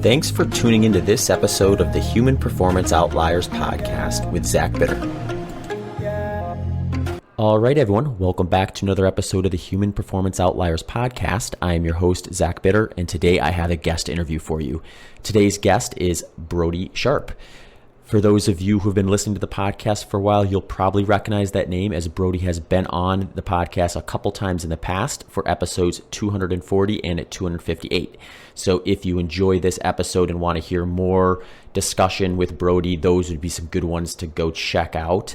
Thanks for tuning into this episode of the Human Performance Outliers podcast with Zach Bitter. All right, everyone, welcome back to another episode of the Human Performance Outliers podcast. I am your host, Zach Bitter, and today I have a guest interview for you. Today's guest is Brodie Sharpe. For those of you who have been listening to the podcast for a while, you'll probably recognize that name, as Brodie has been on the podcast a couple times in the past for episodes 240 and 258. So if you enjoy this episode and want to hear more discussion with Brodie, those would be some good ones to go check out.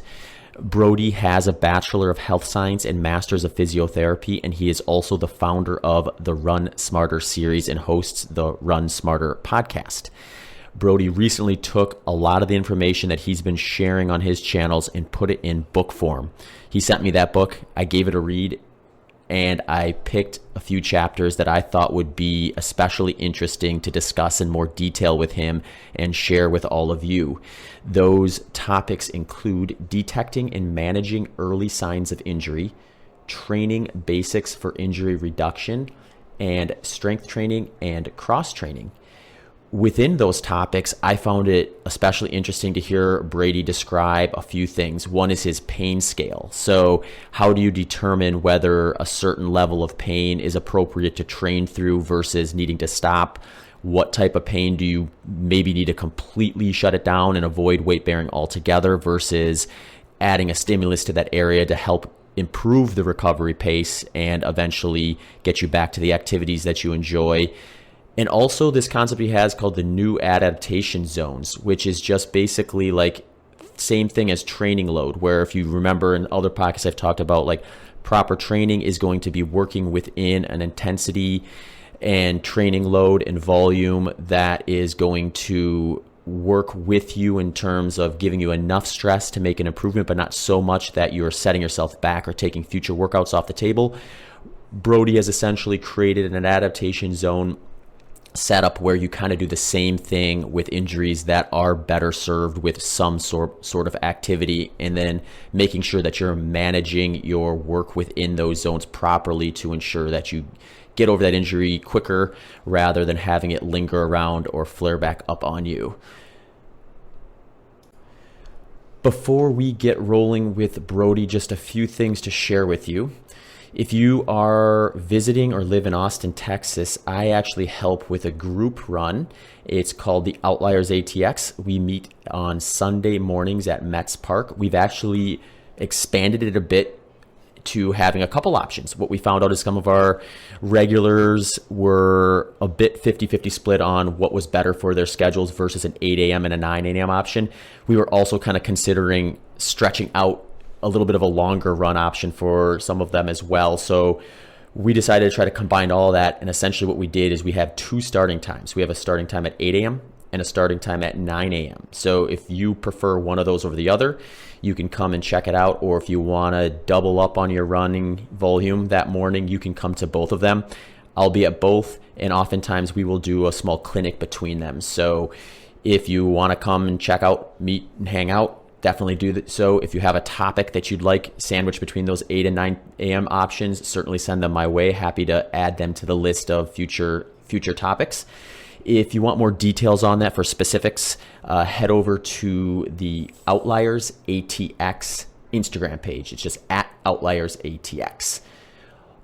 Brodie has a Bachelor of Health Science and Masters of Physiotherapy, and he is also the founder of the Run Smarter series and hosts the Run Smarter podcast. Brodie recently took a lot of the information that he's been sharing on his channels and put it in book form. He sent me that book, I gave it a read, and I picked a few chapters that I thought would be especially interesting to discuss in more detail with him and share with all of you. Those topics include detecting and managing early signs of injury, training basics for injury reduction, and strength training and cross training. Within those topics, I found it especially interesting to hear Brodie describe a few things. One is his pain scale. So how do you determine whether a certain level of pain is appropriate to train through versus needing to stop? What type of pain do you maybe need to completely shut it down and avoid weight bearing altogether versus adding a stimulus to that area to help improve the recovery pace and eventually get you back to the activities that you enjoy? And also this concept he has called the new adaptation zones, which is just basically like same thing as training load, where if you remember in other podcasts I've talked about, like proper training is going to be working within an intensity and training load and volume that is going to work with you in terms of giving you enough stress to make an improvement, but not so much that you're setting yourself back or taking future workouts off the table. Brodie has essentially created an adaptation zone setup where you kind of do the same thing with injuries that are better served with some sort of activity, and then making sure that you're managing your work within those zones properly to ensure that you get over that injury quicker rather than having it linger around or flare back up on you. Before we get rolling with Brodie, just a few things to share with you. If you are visiting or live in Austin, Texas, I actually help with a group run. It's called the Outliers ATX. We meet on Sunday mornings at Metz Park. We've actually expanded it a bit to having a couple options. What we found out is some of our regulars were a bit 50-50 split on what was better for their schedules versus an 8 a.m. and a 9 a.m. option. We were also kind of considering stretching out a little bit of a longer run option for some of them as well. So we decided to try to combine all of that. And essentially what we did is we have two starting times. We have a starting time at 8 a.m. and a starting time at 9 a.m. So if you prefer one of those over the other, you can come and check it out. Or if you want to double up on your running volume that morning, you can come to both of them. I'll be at both, and oftentimes we will do a small clinic between them. So if you want to come and check out, meet and hang out, definitely do that. So if you have a topic that you'd like sandwiched between those 8 and 9 a.m. options, certainly send them my way. Happy to add them to the list of future topics. If you want more details on that for specifics, head over to the Outliers ATX Instagram page. It's just at Outliers ATX.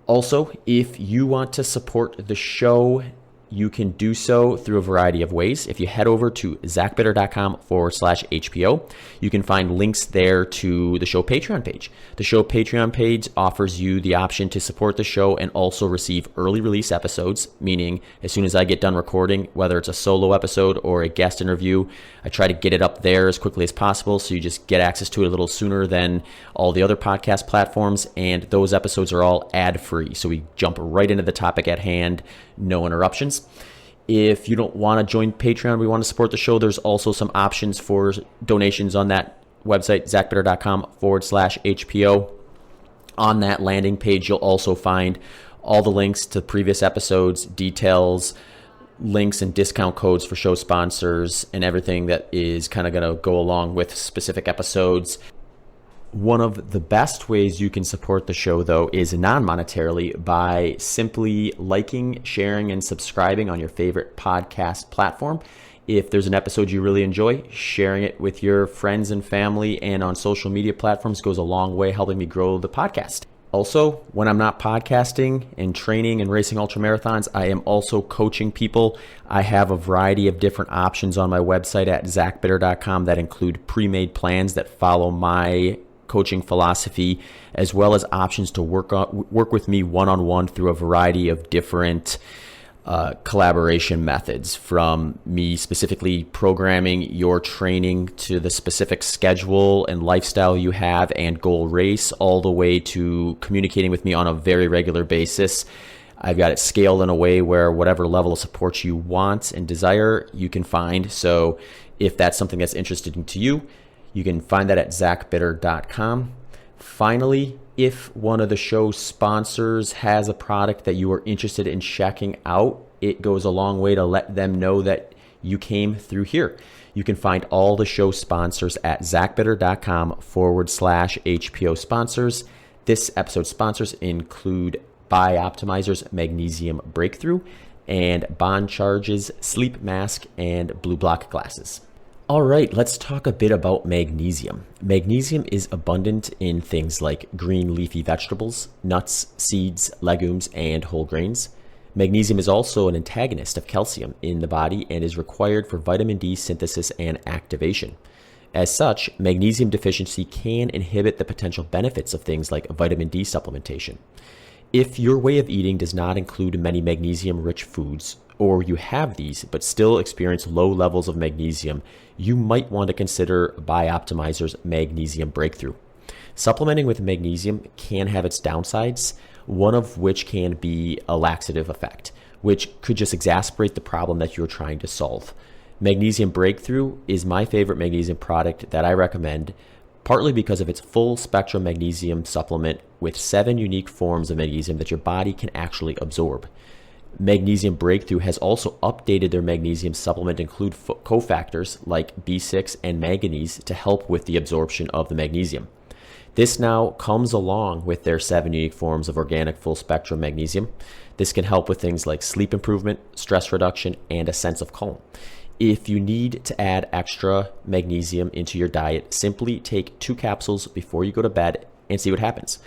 Also, if you want to support the show, you can do so through a variety of ways. If you head over to zachbitter.com/HPO, you can find links there to the show Patreon page. The show Patreon page offers you the option to support the show and also receive early release episodes, meaning as soon as I get done recording, whether it's a solo episode or a guest interview, I try to get it up there as quickly as possible so you just get access to it a little sooner than all the other podcast platforms. And those episodes are all ad-free, so we jump right into the topic at hand, no interruptions. If you don't want to join Patreon, we want to support the show, there's also some options for donations on that website, zachbitter.com/HPO. On that landing page, you'll also find all the links to previous episodes, details, links and discount codes for show sponsors, and everything that is kind of going to go along with specific episodes. One of the best ways you can support the show, though, is non-monetarily by simply liking, sharing, and subscribing on your favorite podcast platform. If there's an episode you really enjoy, sharing it with your friends and family and on social media platforms goes a long way helping me grow the podcast. Also, when I'm not podcasting and training and racing ultramarathons, I am also coaching people. I have a variety of different options on my website at zachbitter.com that include pre-made plans that follow my coaching philosophy, as well as options to work with me one-on-one through a variety of different collaboration methods, from me specifically programming your training to the specific schedule and lifestyle you have and goal race, all the way to communicating with me on a very regular basis. I've got it scaled in a way where whatever level of support you want and desire, you can find. So if that's something that's interesting to you, you can find that at zachbitter.com. Finally, if one of the show's sponsors has a product that you are interested in checking out, it goes a long way to let them know that you came through here. You can find all the show sponsors at zachbitter.com/HPO sponsors. This episode's sponsors include BiOptimizers Magnesium Breakthrough and Bond Charges Sleep Mask and Blue Block Glasses. All right, let's talk a bit about magnesium. Magnesium is abundant in things like green leafy vegetables, nuts, seeds, legumes, and whole grains. Magnesium is also an antagonist of calcium in the body and is required for vitamin D synthesis and activation. As such, magnesium deficiency can inhibit the potential benefits of things like vitamin D supplementation. If your way of eating does not include many magnesium-rich foods, or you have these but still experience low levels of magnesium, you might want to consider BiOptimizers Magnesium Breakthrough. Supplementing with magnesium can have its downsides, one of which can be a laxative effect, which could just exacerbate the problem that you're trying to solve. Magnesium Breakthrough is my favorite magnesium product that I recommend, partly because of its full spectrum magnesium supplement with 7 unique forms of magnesium that your body can actually absorb. Magnesium Breakthrough has also updated their magnesium supplement to include cofactors like B6 and manganese to help with the absorption of the magnesium. This now comes along with their 7 unique forms of organic full spectrum magnesium. This can help with things like sleep improvement, stress reduction, and a sense of calm. If you need to add extra magnesium into your diet, simply take 2 capsules before you go to bed and see what happens.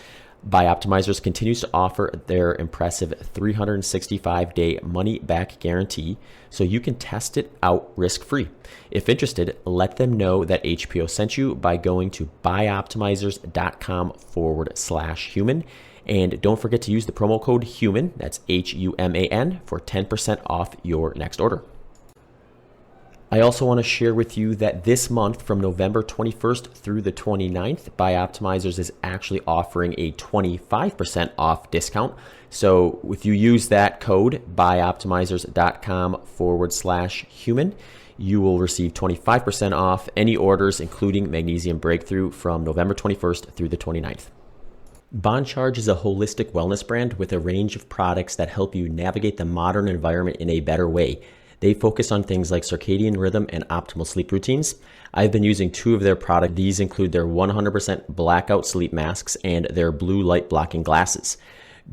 BiOptimizers continues to offer their impressive 365-day money-back guarantee, so you can test it out risk-free. If interested, let them know that HPO sent you by going to bioptimizers.com/human. And don't forget to use the promo code HUMAN, that's HUMAN, for 10% off your next order. I also want to share with you that this month, from November 21st through the 29th, BiOptimizers is actually offering a 25% off discount. So if you use that code, bioptimizers.com/human, you will receive 25% off any orders, including Magnesium Breakthrough, from November 21st through the 29th. Bond Charge is a holistic wellness brand with a range of products that help you navigate the modern environment in a better way. They focus on things like circadian rhythm and optimal sleep routines. I've been using 2 of their products. These include their 100% blackout sleep masks and their blue light blocking glasses.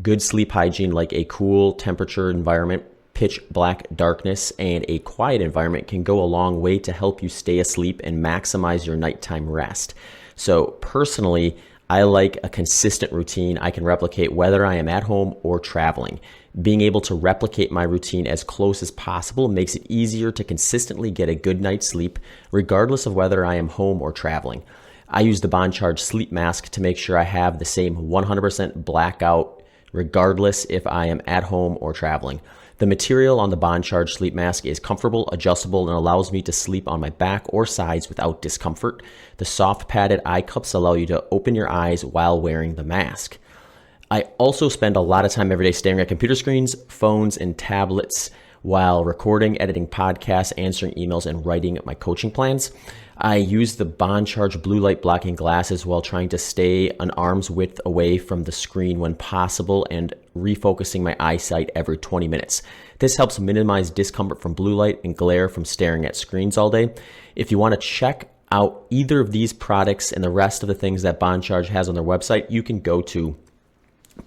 Good sleep hygiene, like a cool temperature environment, pitch black darkness, and a quiet environment, can go a long way to help you stay asleep and maximize your nighttime rest. So personally, I like a consistent routine I can replicate whether I am at home or traveling. Being able to replicate my routine as close as possible makes it easier to consistently get a good night's sleep, regardless of whether I am home or traveling. I use the Bond Charge sleep mask to make sure I have the same 100% blackout, regardless if I am at home or traveling. The material on the Bond Charge sleep mask is comfortable, adjustable, and allows me to sleep on my back or sides without discomfort. The soft padded eye cups allow you to open your eyes while wearing the mask. I also spend a lot of time every day staring at computer screens, phones, and tablets while recording, editing podcasts, answering emails, and writing my coaching plans. I use the Bond Charge blue light blocking glasses while trying to stay an arm's width away from the screen when possible and refocusing my eyesight every 20 minutes. This helps minimize discomfort from blue light and glare from staring at screens all day. If you want to check out either of these products and the rest of the things that BondCharge has on their website, you can go to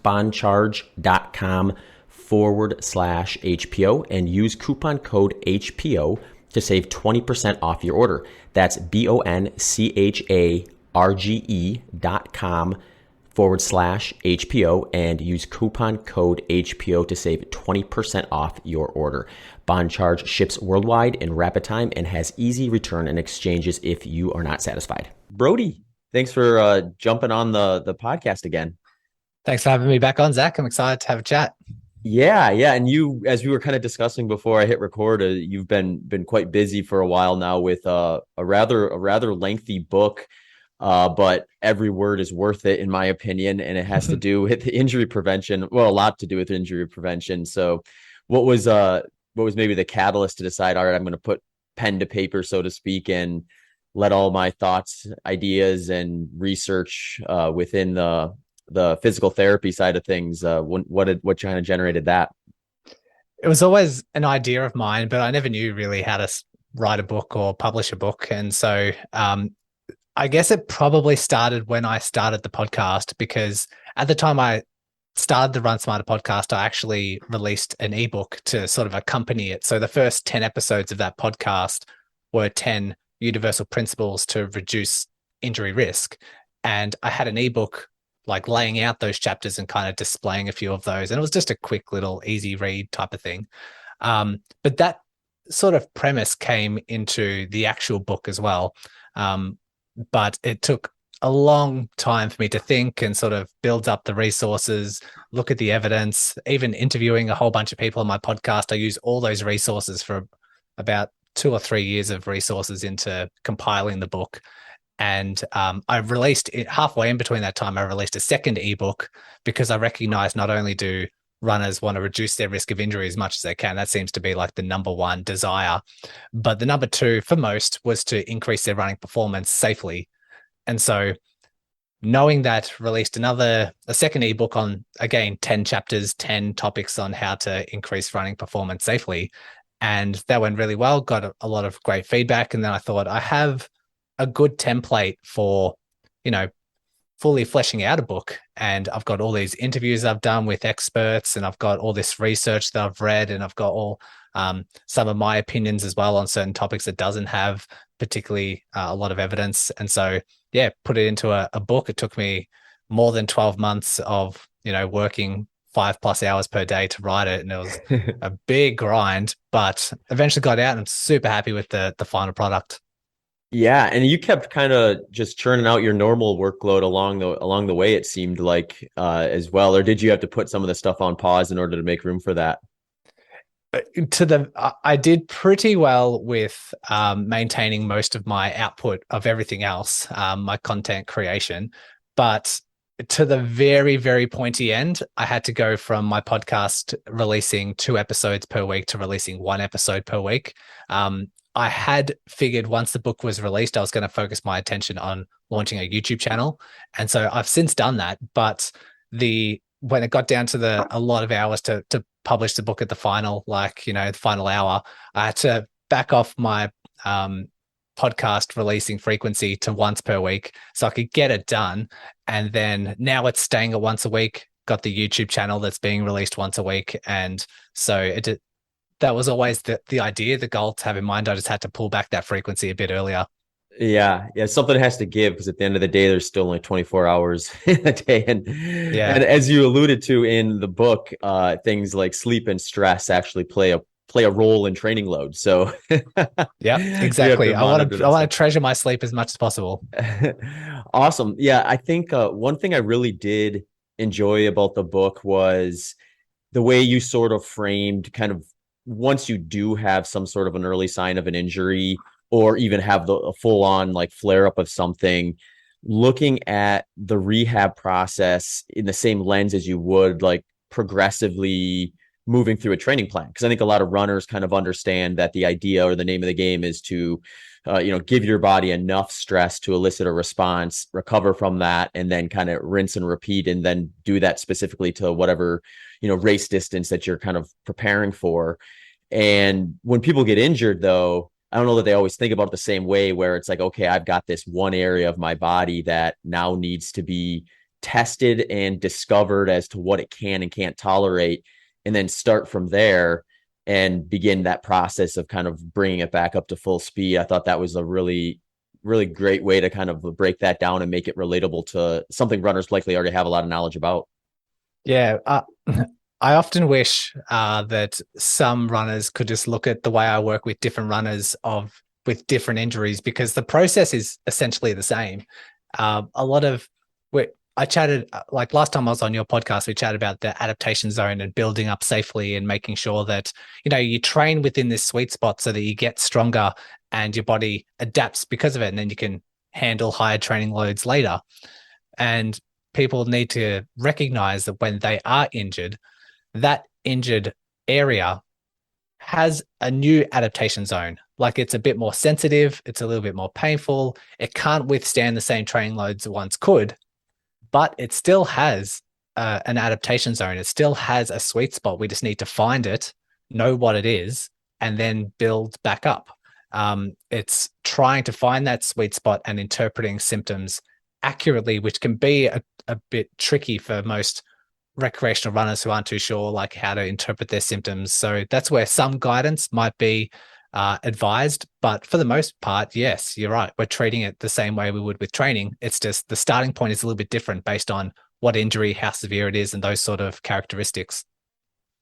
bondcharge.com/HPO and use coupon code HPO to save 20% off your order. That's BONCHARGE.com/HPO and use coupon code HPO to save 20% off your order. BondCharge ships worldwide in rapid time and has easy return and exchanges if you are not satisfied. Brodie, thanks for jumping on the podcast again. Thanks for having me back on, Zach. I'm excited to have a chat. Yeah. And you, as we were kind of discussing before I hit record, you've been quite busy for a while now with a rather lengthy book, but every word is worth it in my opinion, and it has to do with injury prevention. Well, a lot to do with injury prevention. So, what was maybe the catalyst to decide, all right, I'm going to put pen to paper, so to speak, and let all my thoughts, ideas, and research within the physical therapy side of things, what kind of generated that? It was always an idea of mine, but I never knew really how to write a book or publish a book. And so I guess it probably started when I started the podcast, because at the time I started the Run Smarter podcast, I actually released an ebook to sort of accompany it. So the first 10 episodes of that podcast were 10 universal principles to reduce injury risk. And I had an ebook like laying out those chapters and kind of displaying a few of those. And it was just a quick little easy read type of thing. But that sort of premise came into the actual book as well. But it took a long time for me to think and sort of build up the resources, look at the evidence, even interviewing a whole bunch of people on my podcast. I use all those resources for about 2 or 3 years of resources into compiling the book. And I released it halfway in between that time. I released a second ebook because I recognize not only do runners want to reduce their risk of injury as much as they can. That seems to be like the number one desire. But the number two for most was to increase their running performance safely. And so knowing that, released a second ebook on, again, 10 chapters, 10 topics on how to increase running performance safely. And that went really well, got a lot of great feedback. And then I thought, I have a good template for, fully fleshing out a book. And I've got all these interviews I've done with experts, and I've got all this research that I've read, and I've got all some of my opinions as well on certain topics that doesn't have particularly a lot of evidence. And so, put it into a book. It took me more than 12 months of, working 5+ hours per day to write it. And it was a big grind, but eventually got out, and I'm super happy with the final product. Yeah, and you kept kind of just churning out your normal workload along the way, it seemed like, as well. Or did you have to put some of the stuff on pause in order to make room for that? I did pretty well with maintaining most of my output of everything else, my content creation. But to the very, very pointy end, I had to go from my podcast releasing 2 episodes per week to releasing 1 episode per week. I had figured once the book was released, I was going to focus my attention on launching a YouTube channel. And so I've since done that. But when it got down to a lot of hours to publish the book at the final, the final hour, I had to back off my podcast releasing frequency to once per week so I could get it done. And then now it's staying at once a week, got the YouTube channel that's being released once a week. And so that was always the idea, the goal to have in mind. I just had to pull back that frequency a bit earlier. Yeah. Something has to give, because at the end of the day, there's still only 24 hours in a day. And as you alluded to in the book, things like sleep and stress actually play a role in training load. So yeah, exactly. I want to treasure my sleep as much as possible. Awesome. Yeah, I think one thing I really did enjoy about the book was the way you sort of framed kind of, once you do have some sort of an early sign of an injury, or even have a full-on like flare-up of something, looking at the rehab process in the same lens as you would like progressively moving through a training plan. Because I think a lot of runners kind of understand that the idea or the name of the game is to give your body enough stress to elicit a response, recover from that, and then kind of rinse and repeat, and then do that specifically to whatever race distance that you're kind of preparing for. And when people get injured, though, I don't know that they always think about it the same way, where it's like, okay, I've got this one area of my body that now needs to be tested and discovered as to what it can and can't tolerate, and then start from there and begin that process of kind of bringing it back up to full speed. I thought that was a really, really great way to kind of break that down and make it relatable to something runners likely already have a lot of knowledge about. Yeah, I often wish that some runners could just look at the way I work with different runners with different injuries, because the process is essentially the same. A lot of I chatted, like last time I was on your podcast, we chatted about the adaptation zone and building up safely and making sure that, you train within this sweet spot so that you get stronger and your body adapts because of it. And then you can handle higher training loads later. And people need to recognize that when they are injured, that injured area has a new adaptation zone. Like it's a bit more sensitive, it's a little bit more painful. It can't withstand the same training loads it once could, but it still has an adaptation zone. It still has a sweet spot. We just need to find it, know what it is, and then build back up. It's trying to find that sweet spot and interpreting symptoms accurately, which can be a bit tricky for most recreational runners who aren't too sure like how to interpret their symptoms. So that's where some guidance might be advised, but for the most part, yes, you're right. We're treating it the same way we would with training. It's just the starting point is a little bit different based on what injury, how severe it is, and those sort of characteristics.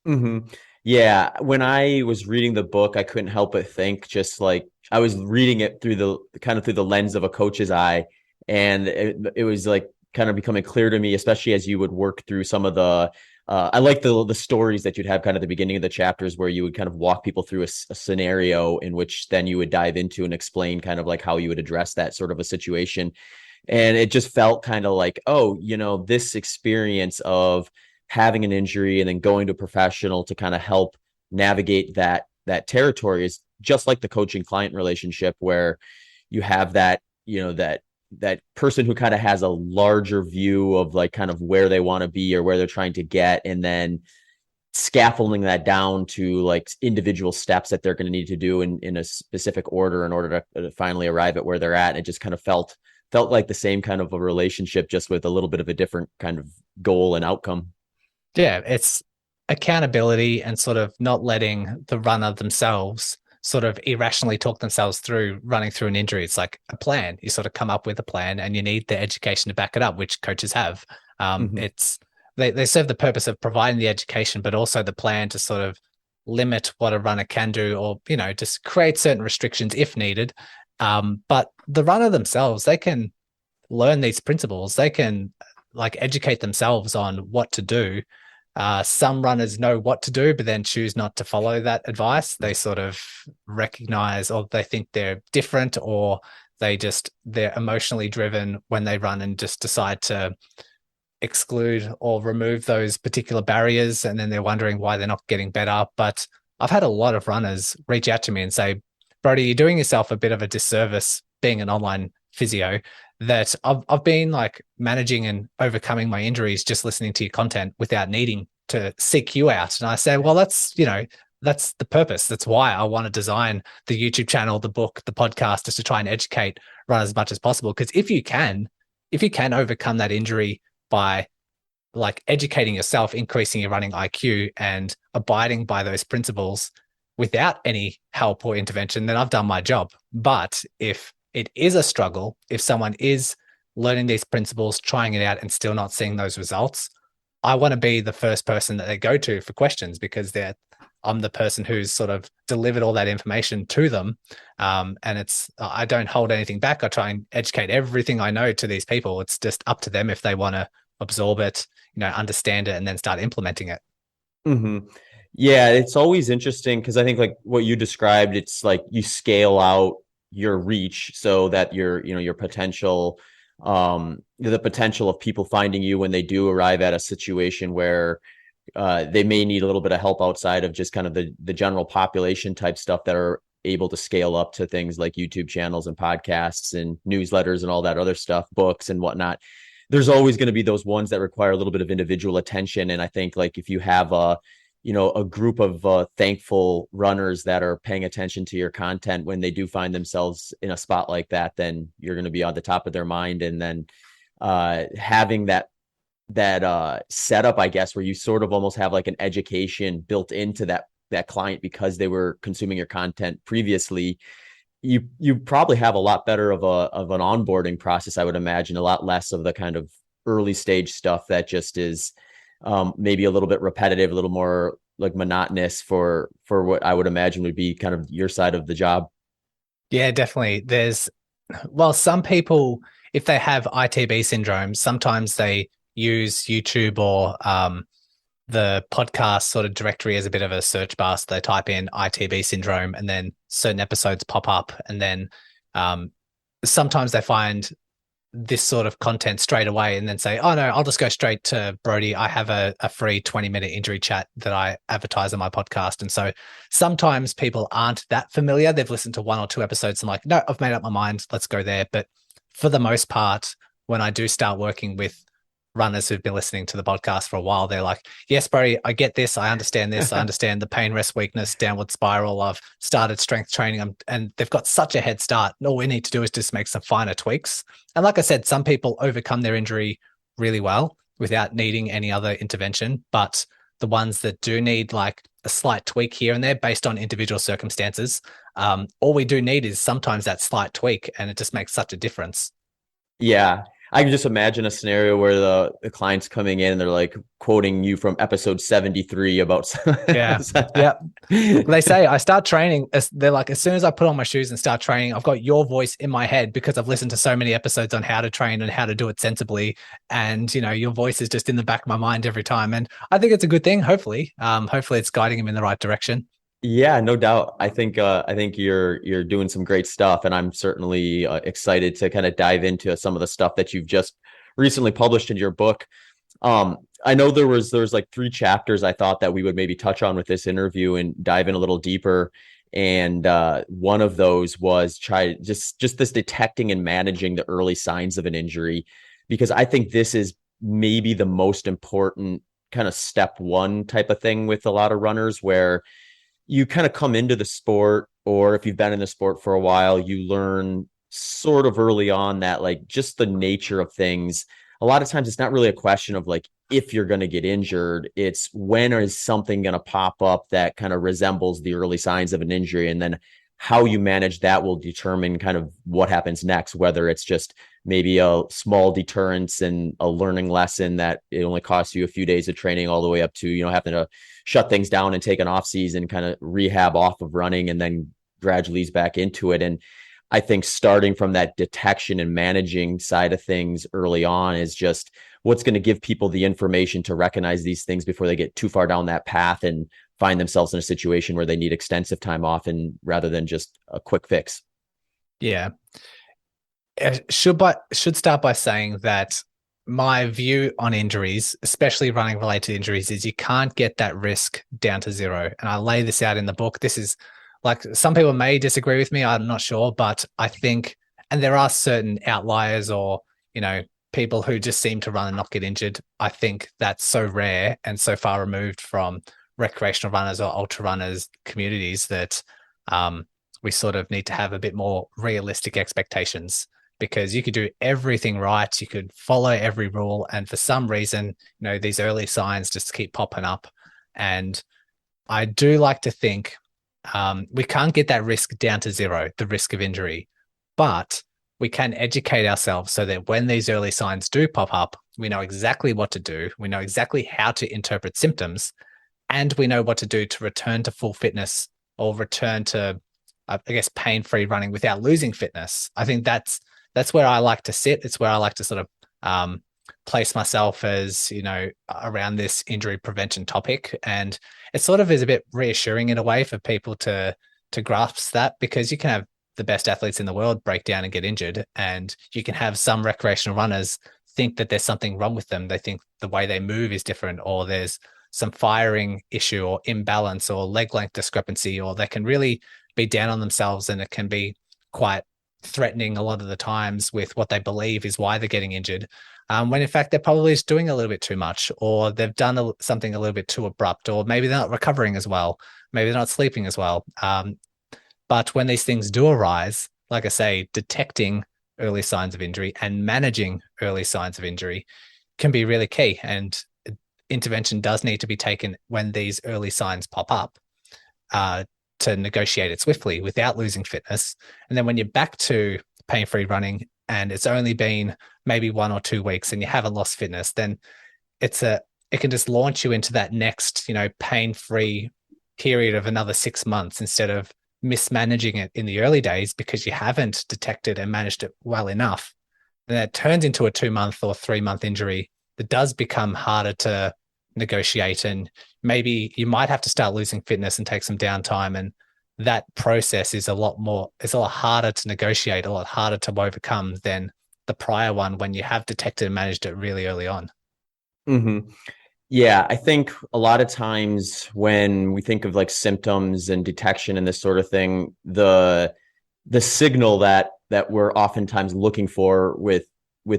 Mm-hmm. Yeah, when I was reading the book, I couldn't help but think, just like I was reading it through the lens of a coach's eye, and it was like kind of becoming clear to me, especially as you would work through some of the I like the stories that you'd have kind of at the beginning of the chapters, where you would kind of walk people through a scenario in which then you would dive into and explain kind of like how you would address that sort of a situation. And it just felt kind of like, oh, this experience of having an injury and then going to a professional to kind of help navigate that territory is just like the coaching client relationship, where you have that person who kind of has a larger view of like kind of where they want to be or where they're trying to get, and then scaffolding that down to like individual steps that they're going to need to do in a specific order in order to finally arrive at where they're at. And it just kind of felt like the same kind of a relationship, just with a little bit of a different kind of goal and outcome. Yeah, it's accountability and sort of not letting the runner themselves sort of irrationally talk themselves through running through an injury. It's like a plan. You sort of come up with a plan and you need the education to back it up, which coaches have. Mm-hmm. They serve the purpose of providing the education, but also the plan to sort of limit what a runner can do, or, just create certain restrictions if needed. But the runner themselves, they can learn these principles. They can like educate themselves on what to do. Some runners know what to do, but then choose not to follow that advice. They sort of recognize, or they think they're different, or they're emotionally driven when they run and just decide to exclude or remove those particular barriers. And then they're wondering why they're not getting better. But I've had a lot of runners reach out to me and say, Brodie, you're doing yourself a bit of a disservice being an online physio, that I've been like managing and overcoming my injuries just listening to your content without needing to seek you out. And I say, well, that's the purpose. That's why I want to design the YouTube channel, the book, the podcast, just to try and educate runners as much as possible. Because if you can overcome that injury by like educating yourself, increasing your running IQ and abiding by those principles without any help or intervention, then I've done my job. But if it is a struggle, if someone is learning these principles, trying it out and still not seeing those results, I want to be the first person that they go to for questions, because I'm the person who's sort of delivered all that information to them. And I don't hold anything back. I try and educate everything I know to these people. It's just up to them if they want to absorb it, understand it, and then start implementing it. Mm-hmm. Yeah, it's always interesting because I think like what you described, it's like you scale out your reach so that your potential, the potential of people finding you when they do arrive at a situation where they may need a little bit of help outside of just kind of the general population type stuff, that are able to scale up to things like YouTube channels and podcasts and newsletters and all that other stuff, books and whatnot. There's always going to be those ones that require a little bit of individual attention. And I think like if you have a group of thankful runners that are paying attention to your content when they do find themselves in a spot like that, then you're going to be on the top of their mind. And then having that setup, I guess, where you sort of almost have like an education built into that client because they were consuming your content previously. You probably have a lot better of an onboarding process, I would imagine, a lot less of the kind of early stage stuff that just is maybe a little bit repetitive, a little more like monotonous for what I would imagine would be kind of your side of the job. Yeah, definitely. Well, some people, if they have ITB syndrome, sometimes they use YouTube or the podcast sort of directory as a bit of a search bar. So they type in ITB syndrome and then certain episodes pop up. And then sometimes they find this sort of content straight away and then say, oh no, I'll just go straight to Brodie. I have a free 20-minute injury chat that I advertise on my podcast. And so sometimes people aren't that familiar. They've listened to one or two episodes and like, no, I've made up my mind. Let's go there. But for the most part, when I do start working with runners who've been listening to the podcast for a while, they're like, yes, Brodie, I get this. I understand this. I understand the pain, rest, weakness, downward spiral. I've started strength training, and they've got such a head start. And all we need to do is just make some finer tweaks. And like I said, some people overcome their injury really well without needing any other intervention. But the ones that do need like a slight tweak here and there based on individual circumstances, all we do need is sometimes that slight tweak, and it just makes such a difference. Yeah. I can just imagine a scenario where the client's coming in and they're like quoting you from episode 73 about. Yeah. Yeah. They say I start training. They're like, as soon as I put on my shoes and start training, I've got your voice in my head because I've listened to so many episodes on how to train and how to do it sensibly. And, your voice is just in the back of my mind every time. And I think it's a good thing. Hopefully it's guiding them in the right direction. Yeah, no doubt. I think you're doing some great stuff, and I'm certainly excited to kind of dive into some of the stuff that you've just recently published in your book. I know there's like 3 chapters I thought that we would maybe touch on with this interview and dive in a little deeper. And one of those was just this detecting and managing the early signs of an injury, because I think this is maybe the most important kind of step one type of thing with a lot of runners, where you kind of come into the sport, or if you've been in the sport for a while, you learn sort of early on that like just the nature of things. A lot of times it's not really a question of like if you're going to get injured, it's when is something going to pop up that kind of resembles the early signs of an injury, and then how you manage that will determine kind of what happens next, whether it's just maybe a small deterrence and a learning lesson that it only costs you a few days of training, all the way up to, having to shut things down and take an off season, kind of rehab off of running and then gradually ease back into it. And I think starting from that detection and managing side of things early on is just what's going to give people the information to recognize these things before they get too far down that path and find themselves in a situation where they need extensive time off, and rather than just a quick fix. Yeah. Should start by saying that my view on injuries, especially running related injuries, is you can't get that risk down to zero. And I lay this out in the book. This is like, some people may disagree with me, I'm not sure, but I think, and there are certain outliers or, people who just seem to run and not get injured. I think that's so rare and so far removed from recreational runners or ultra runners communities that we sort of need to have a bit more realistic expectations, because you could do everything right. You could follow every rule. And for some reason, these early signs just keep popping up. And I do like to think we can't get that risk down to zero, the risk of injury, but we can educate ourselves so that when these early signs do pop up, we know exactly what to do. We know exactly how to interpret symptoms, and we know what to do to return to full fitness or return to, I guess, pain-free running without losing fitness. I think that's where I like to sit. It's where I like to sort of place myself as, around this injury prevention topic. And it sort of is a bit reassuring in a way for people to grasp that, because you can have the best athletes in the world break down and get injured, and you can have some recreational runners think that there's something wrong with them. They think the way they move is different, or there's some firing issue or imbalance or leg length discrepancy, or they can really be down on themselves, and it can be quite threatening a lot of the times with what they believe is why they're getting injured, when in fact they're probably just doing a little bit too much, or they've done something a little bit too abrupt, or maybe they're not recovering as well, maybe they're not sleeping as well. But when these things do arise, like I say, detecting early signs of injury and managing early signs of injury can be really key. And intervention does need to be taken when these early signs pop up, to negotiate it swiftly without losing fitness. And then when you're back to pain-free running and it's only been maybe 1 or 2 weeks and you haven't lost fitness, then it can just launch you into that next, pain-free period of another 6 months, instead of mismanaging it in the early days because you haven't detected and managed it well enough. And that turns into a 2-month or 3-month injury that does become harder to negotiate. And maybe you might have to start losing fitness and take some downtime. And that process is a lot harder to negotiate, a lot harder to overcome than the prior one when you have detected and managed it really early on. Mm-hmm. Yeah, I think a lot of times when we think of like symptoms and detection and this sort of thing, the signal that we're oftentimes looking for with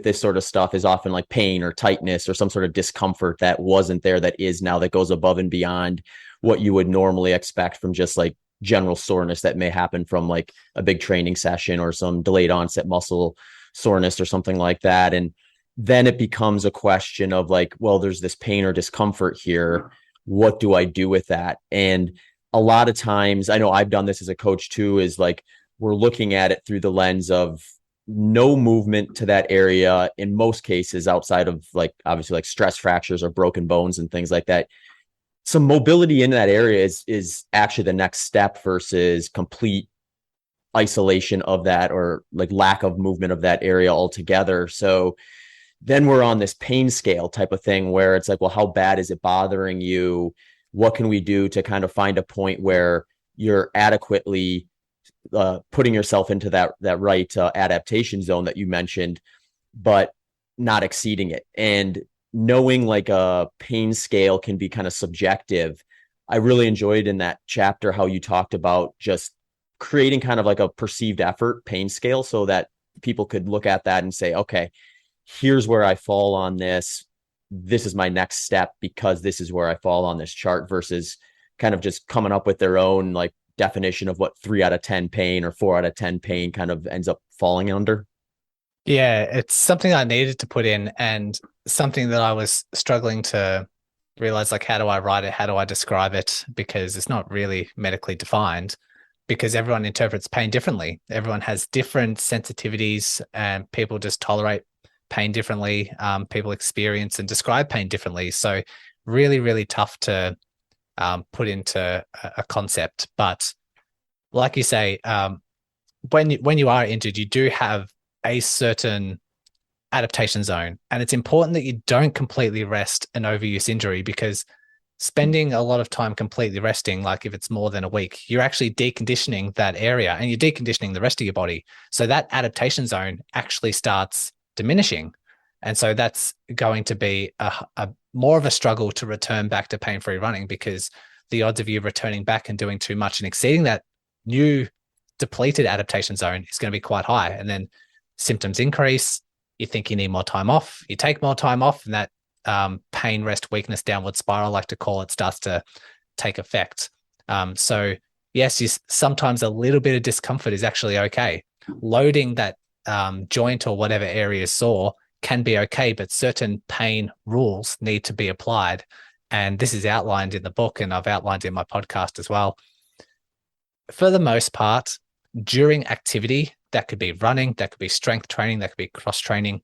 this sort of stuff is often like pain or tightness or some sort of discomfort that wasn't there, that is now, that goes above and beyond what you would normally expect from just like general soreness that may happen from like a big training session or some delayed onset muscle soreness or something like that. And then it becomes a question of like, well, there's this pain or discomfort here. What do I do with that? And a lot of times, I know I've done this as a coach too, is like, we're looking at it through the lens of no movement to that area in most cases, outside of like, obviously like stress fractures or broken bones and things like that. Some mobility in that area is actually the next step versus complete isolation of that, or like lack of movement of that area altogether. So then we're on this pain scale type of thing where it's like, well, how bad is it bothering you? What can we do to kind of find a point where you're adequately putting yourself into that right adaptation zone that you mentioned, but not exceeding it? And knowing like a pain scale can be kind of subjective. I really enjoyed in that chapter how you talked about just creating kind of like a perceived effort pain scale, so that people could look at that and say, okay, here's where I fall on this. This is my next step because this is where I fall on this chart, versus kind of just coming up with their own like definition of what 3 out of 10 pain or 4 out of 10 pain kind of ends up falling under. Yeah, it's something I needed to put in, and something that I was struggling to realize, like, how do I write it? How do I describe it? Because it's not really medically defined, because everyone interprets pain differently. Everyone has different sensitivities, and people just tolerate pain differently. People experience and describe pain differently. So really, really tough to put into a concept. But like you say, when you are injured, you do have a certain adaptation zone. And it's important that you don't completely rest an overuse injury, because spending a lot of time completely resting, like if it's more than a week, you're actually deconditioning that area and you're deconditioning the rest of your body. So that adaptation zone actually starts diminishing. And so that's going to be a more of a struggle to return back to pain-free running, because the odds of you returning back and doing too much and exceeding that new depleted adaptation zone is going to be quite high. And then symptoms increase. You think you need more time off. You take more time off, and that pain, rest, weakness, downward spiral, I like to call it, starts to take effect. So yes, sometimes a little bit of discomfort is actually okay. Loading that joint or whatever area is sore can be okay, but certain pain rules need to be applied. And this is outlined in the book, and I've outlined in my podcast as well. For the most part, during activity, that could be running, that could be strength training, that could be cross training,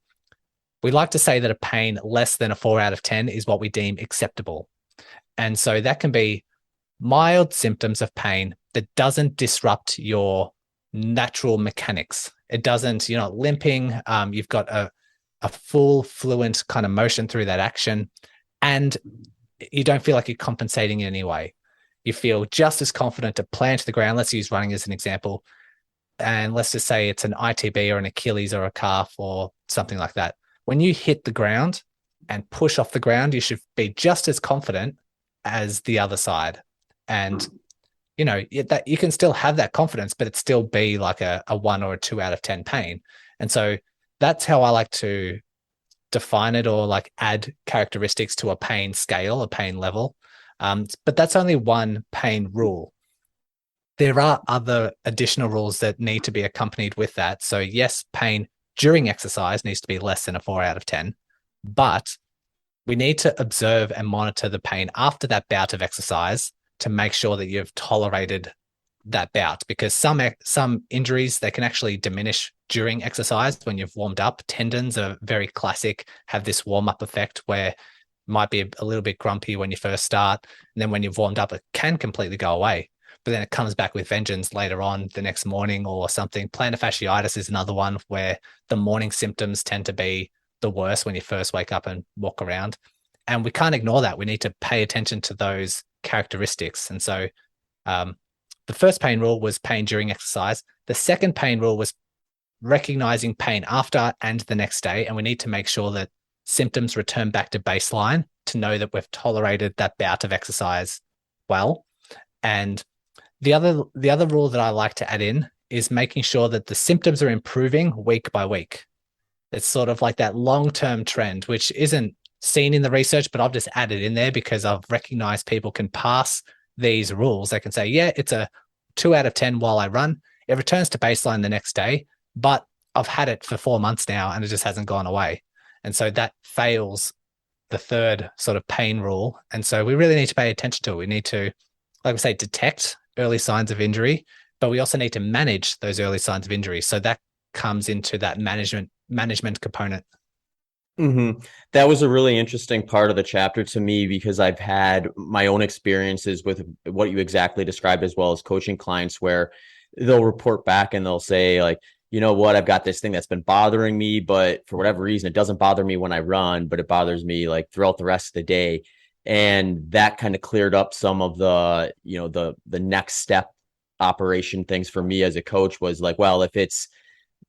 we like to say that a pain less than a 4 out of 10 is what we deem acceptable. And so that can be mild symptoms of pain that doesn't disrupt your natural mechanics. It doesn't, you're not limping. You've got a full fluent kind of motion through that action, and you don't feel like you're compensating in any way. You feel just as confident to plant to the ground. Let's use running as an example. And let's just say it's an ITB or an Achilles or a calf or something like that. When you hit the ground and push off the ground, you should be just as confident as the other side. And that you can still have that confidence, but it still be like a 1 or a 2 out of 10 pain. And so that's how I like to define it, or like add characteristics to a pain scale, a pain level. But that's only one pain rule. There are other additional rules that need to be accompanied with that. So yes, pain during exercise needs to be less than a 4 out of 10, but we need to observe and monitor the pain after that bout of exercise to make sure that you've tolerated that bout, because some injuries, they can actually diminish during exercise when you've warmed up. Tendons are very classic, have this warm up effect where it might be a little bit grumpy when you first start, and then when you've warmed up, it can completely go away. But then it comes back with vengeance later on the next morning or something. Plantar fasciitis is another one where the morning symptoms tend to be the worst when you first wake up and walk around. And we can't ignore that. We need to pay attention to those characteristics. And so the first pain rule was pain during exercise. The second pain rule was recognizing pain after and the next day. And we need to make sure that symptoms return back to baseline to know that we've tolerated that bout of exercise well. And the other rule that I like to add in is making sure that the symptoms are improving week by week. It's sort of like that long-term trend, which isn't seen in the research, but I've just added in there because I've recognized people can pass these rules. They can say, yeah, it's a 2 out of 10 while I run. It returns to baseline the next day, but I've had it for 4 months now and it just hasn't gone away. And so that fails the third sort of pain rule. And so we really need to pay attention to it. We need to, like we say, detect early signs of injury, but we also need to manage those early signs of injury. So that comes into that management component. Mm-hmm. That was a really interesting part of the chapter to me, because I've had my own experiences with what you exactly described, as well as coaching clients where they'll report back and they'll say, like, you know what, I've got this thing that's been bothering me, but for whatever reason, it doesn't bother me when I run, but it bothers me like throughout the rest of the day. And that kind of cleared up some of the, the next step operation things for me as a coach. Was like, well, if it's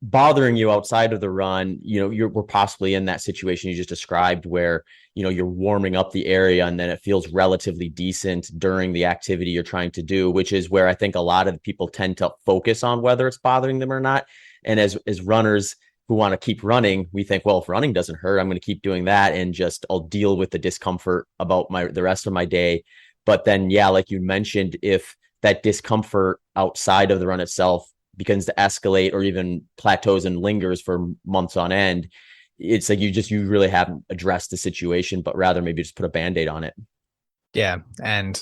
bothering you outside of the run, we're possibly in that situation you just described where, you're warming up the area and then it feels relatively decent during the activity you're trying to do, which is where I think a lot of people tend to focus on whether it's bothering them or not. And as runners who want to keep running, we think, well, if running doesn't hurt, I'm going to keep doing that and just I'll deal with the discomfort about the rest of my day. But then, yeah, like you mentioned, if that discomfort outside of the run itself begins to escalate or even plateaus and lingers for months on end, it's like you really haven't addressed the situation, but rather maybe just put a Band-Aid on it. Yeah. And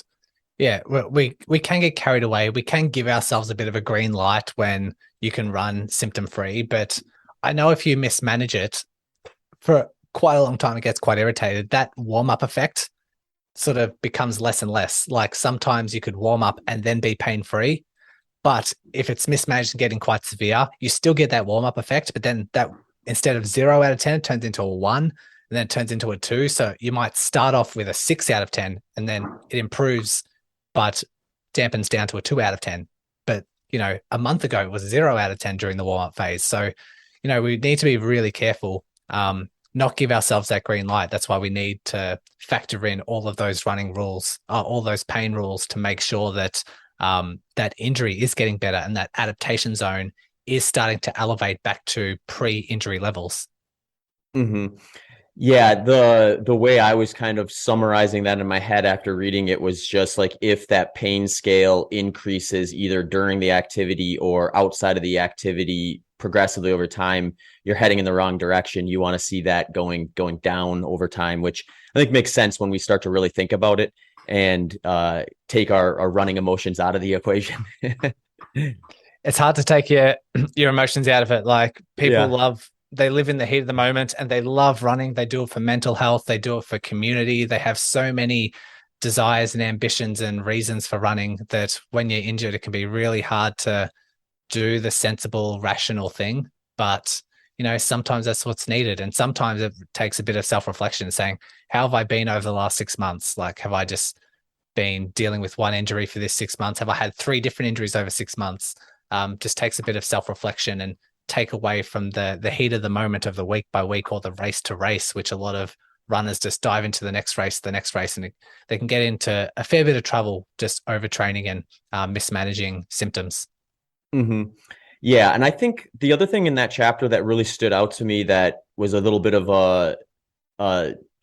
yeah, we can get carried away. We can give ourselves a bit of a green light when you can run symptom free, but I know if you mismanage it for quite a long time, it gets quite irritated. That warm up effect sort of becomes less and less. Like sometimes you could warm up and then be pain free, but if it's mismanaged and getting quite severe, you still get that warm up effect, but then that instead of 0 out of 10, it turns into a 1 and then it turns into a 2. So you might start off with a 6 out of 10 and then it improves, but dampens down to a 2 out of 10. But, a month ago it was 0 out of 10 during the warm up phase. So, we need to be really careful, not give ourselves that green light. That's why we need to factor in all of those running rules, all those pain rules to make sure that that injury is getting better and that adaptation zone is starting to elevate back to pre-injury levels. Mm-hmm. Yeah, the way I was kind of summarizing that in my head after reading it was just like, if that pain scale increases either during the activity or outside of the activity progressively over time, you're heading in the wrong direction. You want to see that going down over time, which I think makes sense when we start to really think about it and take our running emotions out of the equation. It's hard to take your emotions out of it. Like people they live in the heat of the moment and they love running. They do it for mental health. They do it for community. They have so many desires and ambitions and reasons for running that when you're injured, it can be really hard to do the sensible, rational thing. But, sometimes that's what's needed. And sometimes it takes a bit of self-reflection, saying, how have I been over the last 6 months? Like, have I just been dealing with one injury for this 6 months? Have I had 3 different injuries over 6 months? Just takes a bit of self-reflection and take away from the heat of the moment of the week by week or the race to race, which a lot of runners just dive into the next race, and they can get into a fair bit of trouble just overtraining and mismanaging symptoms. Mm-hmm. Yeah, and I think the other thing in that chapter that really stood out to me that was a little bit of a,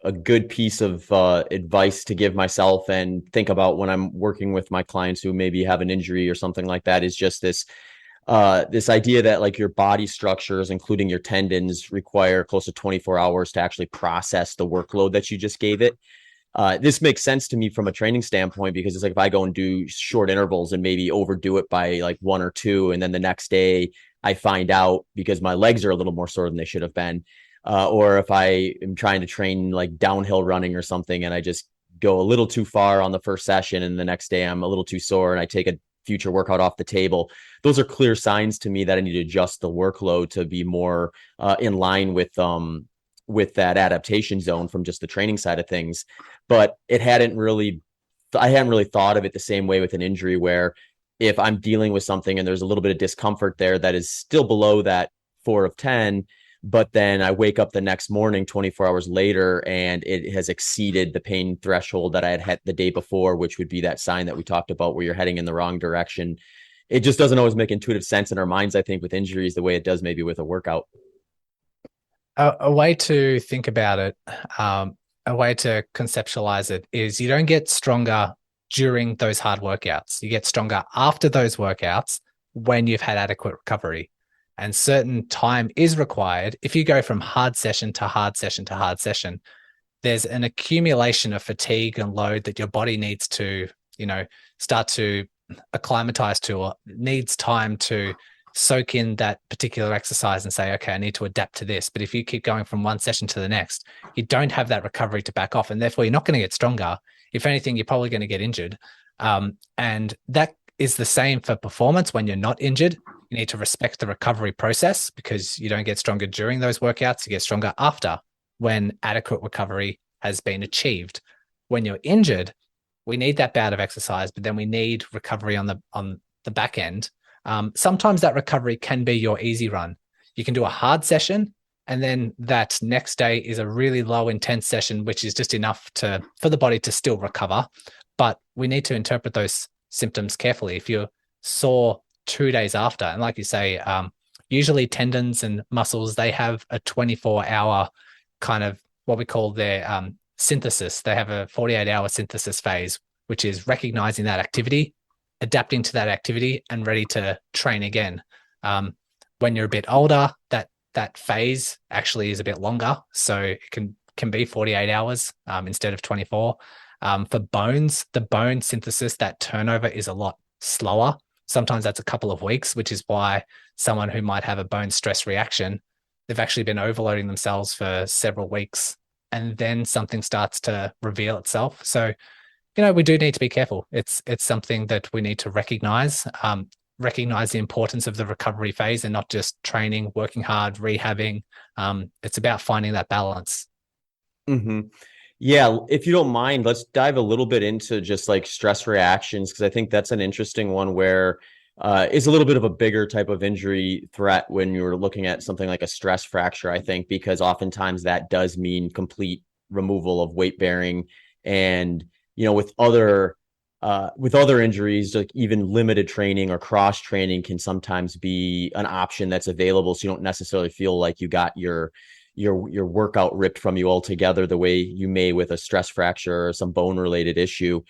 a good piece of advice to give myself and think about when I'm working with my clients who maybe have an injury or something like that is just this idea that like your body structures, including your tendons, require close to 24 hours to actually process the workload that you just gave it. This makes sense to me from a training standpoint because it's like if I go and do short intervals and maybe overdo it by like one or two, and then the next day I find out because my legs are a little more sore than they should have been, or if I am trying to train like downhill running or something and I just go a little too far on the first session and the next day I'm a little too sore and I take a future workout off the table. Those are clear signs to me that I need to adjust the workload to be more in line with that adaptation zone from just the training side of things. But I hadn't really thought of it the same way with an injury where if I'm dealing with something and there's a little bit of discomfort there that is still below that 4 of 10, but then I wake up the next morning 24 hours later and it has exceeded the pain threshold that I had hit the day before, which would be that sign that we talked about where you're heading in the wrong direction. It just doesn't always make intuitive sense in our minds, I think, with injuries the way it does maybe with a workout. A way to think about it, a way to conceptualize it is you don't get stronger during those hard workouts. You get stronger after those workouts when you've had adequate recovery. And certain time is required. If you go from hard session to hard session to hard session, there's an accumulation of fatigue and load that your body needs to, start to acclimatize to, or needs time to soak in that particular exercise and say, okay, I need to adapt to this. But if you keep going from one session to the next, you don't have that recovery to back off. And therefore, you're not going to get stronger. If anything, you're probably going to get injured. And that is the same for performance when you're not injured. You need to respect the recovery process because you don't get stronger during those workouts. You get stronger after when adequate recovery has been achieved. When you're injured, we need that bout of exercise, but then we need recovery on the back end. Sometimes that recovery can be your easy run. You can do a hard session, and then that next day is a really low intense session, which is just enough for the body to still recover. But we need to interpret those symptoms carefully. If you're sore 2 days after, and like you say, usually tendons and muscles, they have a 24-hour kind of what we call their synthesis. They have a 48-hour synthesis phase, which is recognizing that activity, adapting to that activity, and ready to train again. When you're a bit older, that phase actually is a bit longer, so it can be 48 hours instead of 24. For bones, the bone synthesis, that turnover is a lot slower. Sometimes that's a couple of weeks, which is why someone who might have a bone stress reaction, they've actually been overloading themselves for several weeks, and then something starts to reveal itself. So, we do need to be careful. It's something that we need to recognize the importance of the recovery phase and not just training, working hard, rehabbing. It's about finding that balance. Mm-hmm. Yeah, if you don't mind, let's dive a little bit into just like stress reactions, because I think that's an interesting one where it's a little bit of a bigger type of injury threat when you're looking at something like a stress fracture, I think, because oftentimes that does mean complete removal of weight bearing. And, with other injuries, like even limited training or cross training can sometimes be an option that's available. So you don't necessarily feel like you got your workout ripped from you altogether the way you may with a stress fracture or some bone related issue.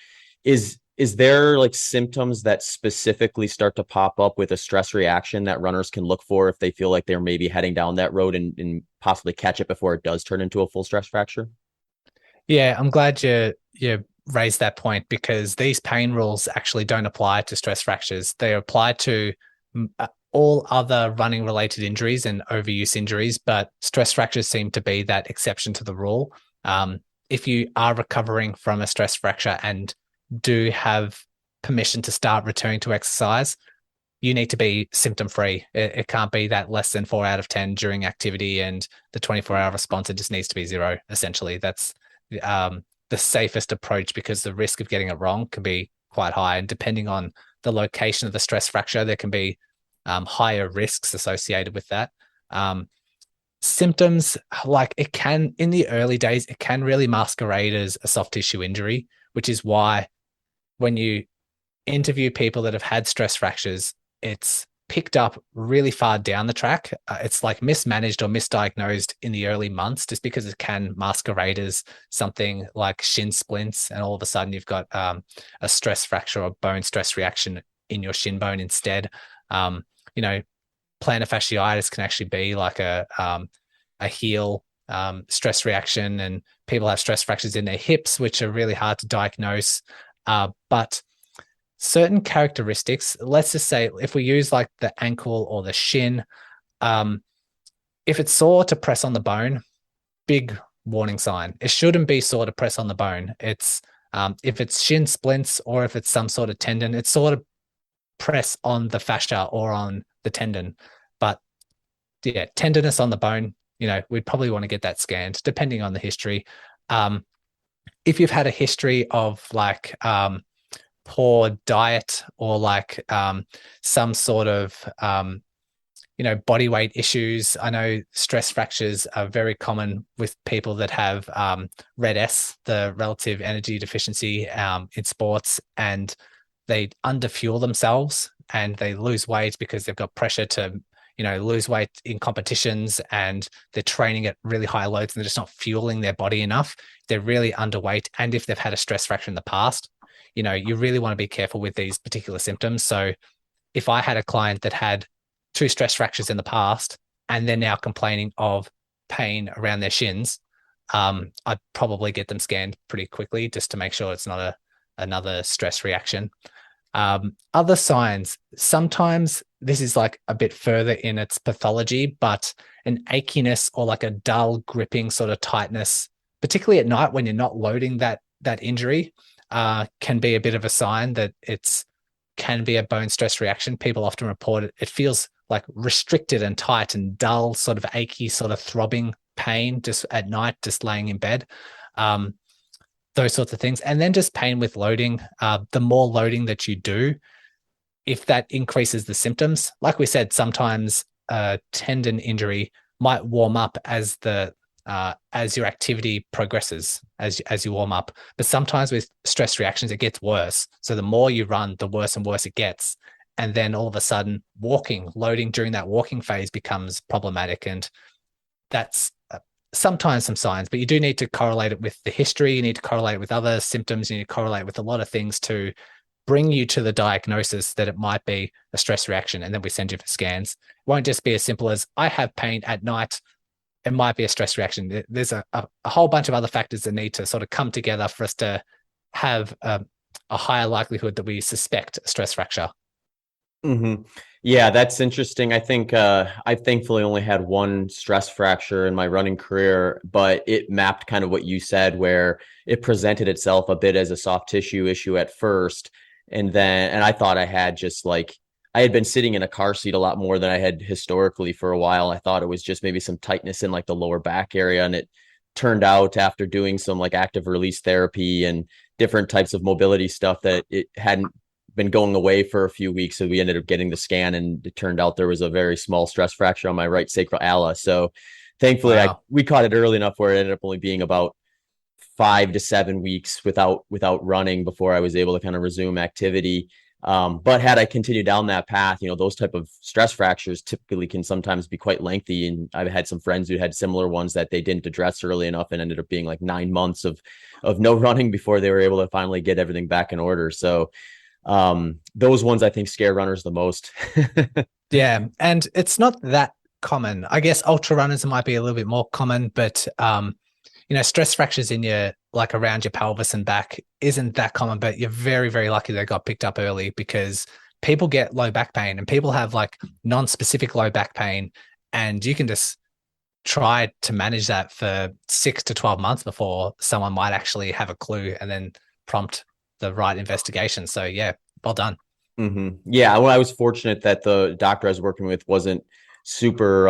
Is there like symptoms that specifically start to pop up with a stress reaction that runners can look for if they feel like they're maybe heading down that road and possibly catch it before it does turn into a full stress fracture? Yeah, I'm glad you raised that point, because these pain rules actually don't apply to stress fractures. They apply to all other running related injuries and overuse injuries, but stress fractures seem to be that exception to the rule. If you are recovering from a stress fracture and do have permission to start returning to exercise, you need to be symptom free. It can't be that less than 4 out of 10 during activity and the 24-hour response, it just needs to be 0. Essentially, that's the safest approach, because the risk of getting it wrong can be quite high. And depending on the location of the stress fracture, there can be higher risks associated with that. symptoms, like it can, in the early days, it can really masquerade as a soft tissue injury, which is why when you interview people that have had stress fractures, it's picked up really far down the track. It's like mismanaged or misdiagnosed in the early months, just because it can masquerade as something like shin splints, and all of a sudden you've got a stress fracture or bone stress reaction in your shin bone instead. You know, plantar fasciitis can actually be like a heel stress reaction, and people have stress fractures in their hips, which are really hard to diagnose. But certain characteristics, let's just say if we use like the ankle or the shin, if it's sore to press on the bone, big warning sign. It shouldn't be sore to press on the bone. It's if it's shin splints or if it's some sort of tendon, it's sort of press on the fascia or on the tendon. But yeah, tenderness on the bone, we'd probably want to get that scanned depending on the history. If you've had a history of like poor diet or like some sort of body weight issues. I know stress fractures are very common with people that have RED-S, the relative energy deficiency in sports, and they underfuel themselves and they lose weight because they've got pressure to lose weight in competitions, and they're training at really high loads and they're just not fueling their body enough. They're really underweight, and if they've had a stress fracture in the past, you really want to be careful with these particular symptoms. So if I had a client that had 2 stress fractures in the past and they're now complaining of pain around their shins, I'd probably get them scanned pretty quickly just to make sure it's not another stress reaction. Other signs, sometimes this is like a bit further in its pathology, but an achiness or like a dull gripping sort of tightness, particularly at night when you're not loading that injury, can be a bit of a sign that can be a bone stress reaction. People often report it. It feels like restricted and tight and dull, sort of achy, sort of throbbing pain just at night, just laying in bed. Those sorts of things. And then just pain with loading. The more loading that you do, if that increases the symptoms, like we said, sometimes a tendon injury might warm up as your activity progresses, as you warm up. But sometimes with stress reactions, it gets worse. So the more you run, the worse and worse it gets. And then all of a sudden, loading during that walking phase becomes problematic. And that's sometimes some signs, but you do need to correlate it with the history. You need to correlate it with other symptoms. You need to correlate with a lot of things to bring you to the diagnosis that it might be a stress reaction. And then we send you for scans. It won't just be as simple as I have pain at night. It might be a stress reaction. There's a whole bunch of other factors that need to sort of come together for us to have a higher likelihood that we suspect a stress fracture. Mm-hmm. Yeah, that's interesting. I think I've thankfully only had one stress fracture in my running career, but it mapped kind of what you said, where it presented itself a bit as a soft tissue issue at first. And I thought I had just like, I had been sitting in a car seat a lot more than I had historically for a while. I thought it was just maybe some tightness in like the lower back area. And it turned out after doing some like active release therapy and different types of mobility stuff that it hadn't been going away for a few weeks. So we ended up getting the scan, and it turned out there was a very small stress fracture on my right sacral ala. So thankfully we caught it early enough where it ended up only being about 5 to 7 weeks without running before I was able to kind of resume activity. But had I continued down that path, those type of stress fractures typically can sometimes be quite lengthy. And I've had some friends who had similar ones that they didn't address early enough and ended up being like 9 months of no running before they were able to finally get everything back in order. So those ones I think scare runners the most. Yeah. And it's not that common. I guess ultra runners might be a little bit more common, but stress fractures in like around your pelvis and back isn't that common, but you're very, very lucky they got picked up early, because people get low back pain and people have like non-specific low back pain, and you can just try to manage that for 6 to 12 months before someone might actually have a clue and then prompt the right investigation. So yeah, well done. Mm-hmm. Yeah. Well, I was fortunate that the doctor I was working with wasn't super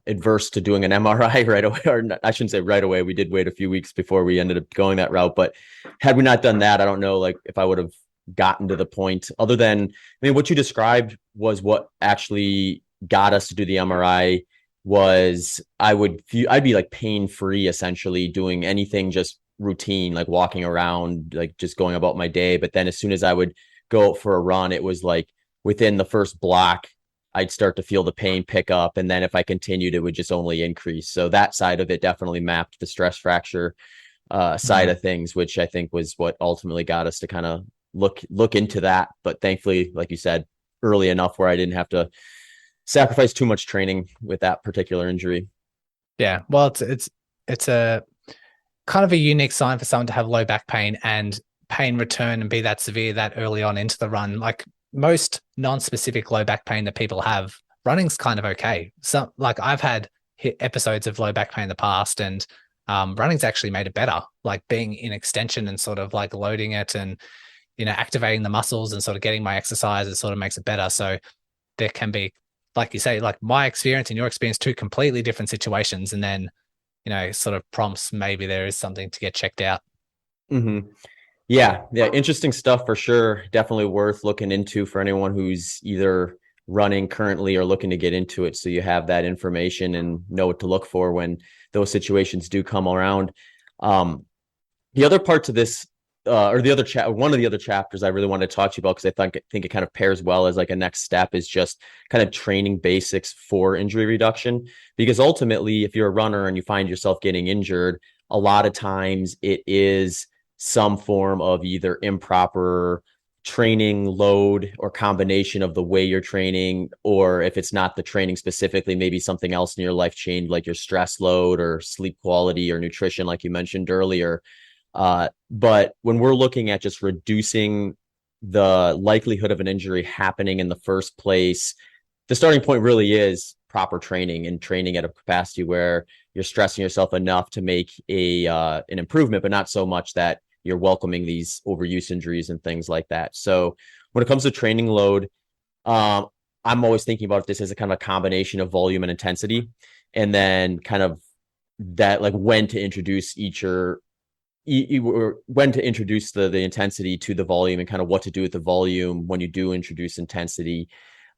adverse to doing an MRI right away, or I shouldn't say right away. We did wait a few weeks before we ended up going that route. But had we not done that, I don't know, like if I would have gotten to the point, other than, what you described was what actually got us to do the MRI. was I'd be like pain free, essentially doing anything just routine, like walking around, like just going about my day. But then as soon as I would go out for a run, it was like within the first block, I'd start to feel the pain pick up. And then if I continued, it would just only increase. So that side of it definitely mapped the stress fracture side Mhm. of things, which I think was what ultimately got us to kind of look into that. But thankfully, like you said, early enough where I didn't have to sacrifice too much training with that particular injury. Yeah. Well, it's a kind of a unique sign for someone to have low back pain and pain return and be that severe that early on into the run. Like most non-specific low back pain that people have, running's kind of okay. So like I've had episodes of low back pain in the past, and running's actually made it better. Like being in extension and sort of like loading it and activating the muscles and sort of getting my exercise, it sort of makes it better. So there can be, like you say, like my experience and your experience, two completely different situations, and then sort of prompts maybe there is something to get checked out. Mm-hmm. Yeah, interesting stuff for sure. Definitely worth looking into for anyone who's either running currently or looking to get into it. So you have that information and know what to look for when those situations do come around. Um, the other parts of this, or the other one of the other chapters I really wanted to talk to you about, because I think it kind of pairs well as like a next step, is just kind of training basics for injury reduction. Because ultimately, if you're a runner and you find yourself getting injured, a lot of times it is some form of either improper training load or combination of the way you're training, or if it's not the training specifically, maybe something else in your life changed, like your stress load or sleep quality or nutrition, like you mentioned earlier. But when we're looking at just reducing the likelihood of an injury happening in the first place, the starting point really is proper training, and training at a capacity where you're stressing yourself enough to make an improvement, but not so much that you're welcoming these overuse injuries and things like that. So when it comes to training load, um, I'm always thinking about this as a kind of a combination of volume and intensity, and then kind of that, like when to introduce each or when to introduce the intensity to the volume, and kind of what to do with the volume when you do introduce intensity.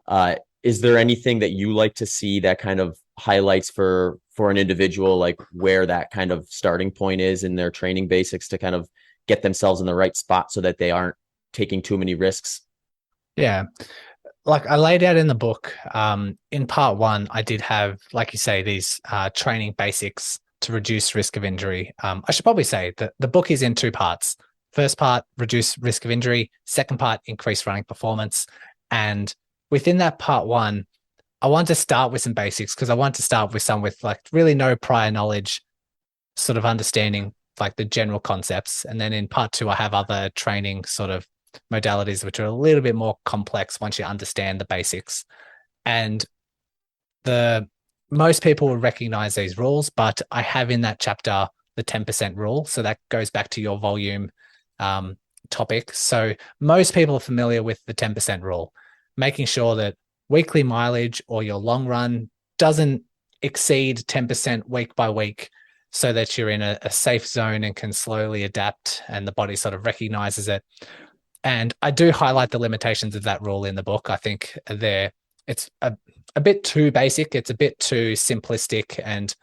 Uh, is there anything that you like to see that kind of highlights for an individual, like where that kind of starting point is in their training basics to kind of get themselves in the right spot so that they aren't taking too many risks? Yeah. Like I laid out in the book, in part one, I did have, like you say, these training basics to reduce risk of injury. I should probably say that the book is in two parts. First part, reduce risk of injury. Second part, increase running performance. And within that part one, I want to start with some basics because I want to start with some with like really no prior knowledge, sort of understanding like the general concepts. And then in part two, I have other training sort of modalities which are a little bit more complex once you understand the basics. And the most people will recognize these rules, but I have in that chapter the 10% rule. So that goes back to your volume topic. So most people are familiar with the 10% rule, making sure that weekly mileage or your long run doesn't exceed 10% week by week, so that you're in a safe zone and can slowly adapt and the body sort of recognizes it. And I do highlight the limitations of that rule in the book. I think it's a bit too basic. It's a bit too simplistic, and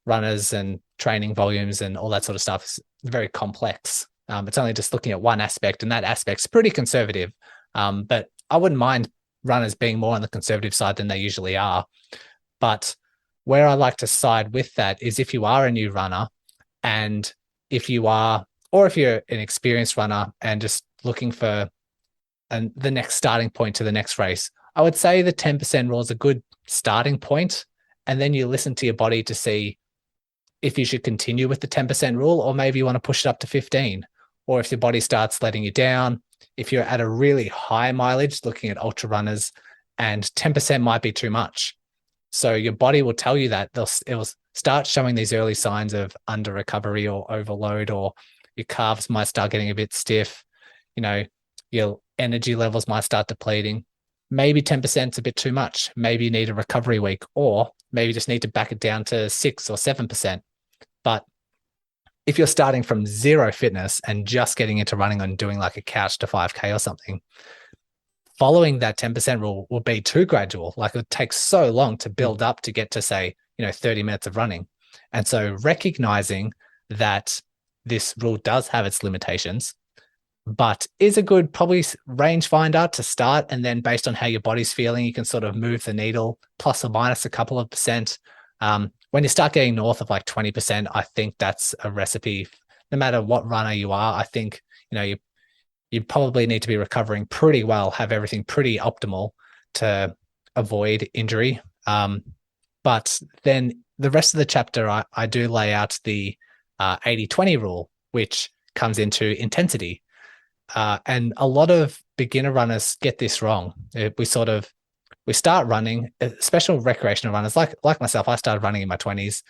runners and training volumes and all that sort of stuff is very complex. It's only just looking at one aspect, and that aspect's pretty conservative. But I wouldn't mind runners being more on the conservative side than they usually are. But where I like to side with that is if you are a new runner, and if you are, or if you're an experienced runner and just looking for the next starting point to the next race, I would say the 10% rule is a good starting point. And then you listen to your body to see if you should continue with the 10% rule, or maybe you want to push it up to 15. Or if your body starts letting you down, if you're at a really high mileage, looking at ultra runners, and 10% might be too much. So your body will tell you that it will start showing these early signs of under recovery or overload, or your calves might start getting a bit stiff. Your energy levels might start depleting. Maybe 10% is a bit too much. Maybe you need a recovery week, or maybe you just need to back it down to 6 or 7%. But if you're starting from zero fitness and just getting into running and doing like a couch to 5K or something, following that 10% rule will be too gradual. Like it takes so long to build up to get to, say, 30 minutes of running. And so recognizing that this rule does have its limitations, but is a good probably rangefinder to start. And then based on how your body's feeling, you can sort of move the needle plus or minus a couple of percent. When you start getting north of like 20%, I think that's a recipe. No matter what runner you are, I think, you probably need to be recovering pretty well, have everything pretty optimal to avoid injury. But then the rest of the chapter, I do lay out the 80-20 rule, which comes into intensity. And a lot of beginner runners get this wrong. We start running, especially recreational runners like myself. I started running in my 20s.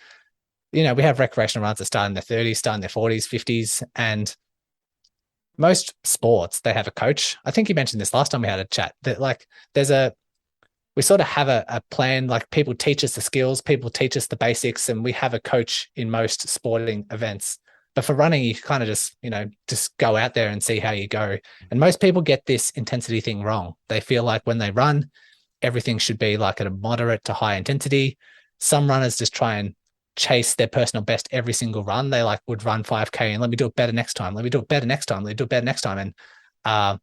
We have recreational runners that start in their 30s, start in their 40s, 50s, and most sports, they have a coach. I think you mentioned this last time we had a chat, that like we sort of have a plan, like people teach us the skills, people teach us the basics, and we have a coach in most sporting events. But for running, you kind of just go out there and see how you go. And most people get this intensity thing wrong. They feel like when they run, everything should be like at a moderate to high intensity. Some runners just try and chase their personal best every single run. They would run 5K and let me do it better next time. Let me do it better next time. Let me do it better next time. And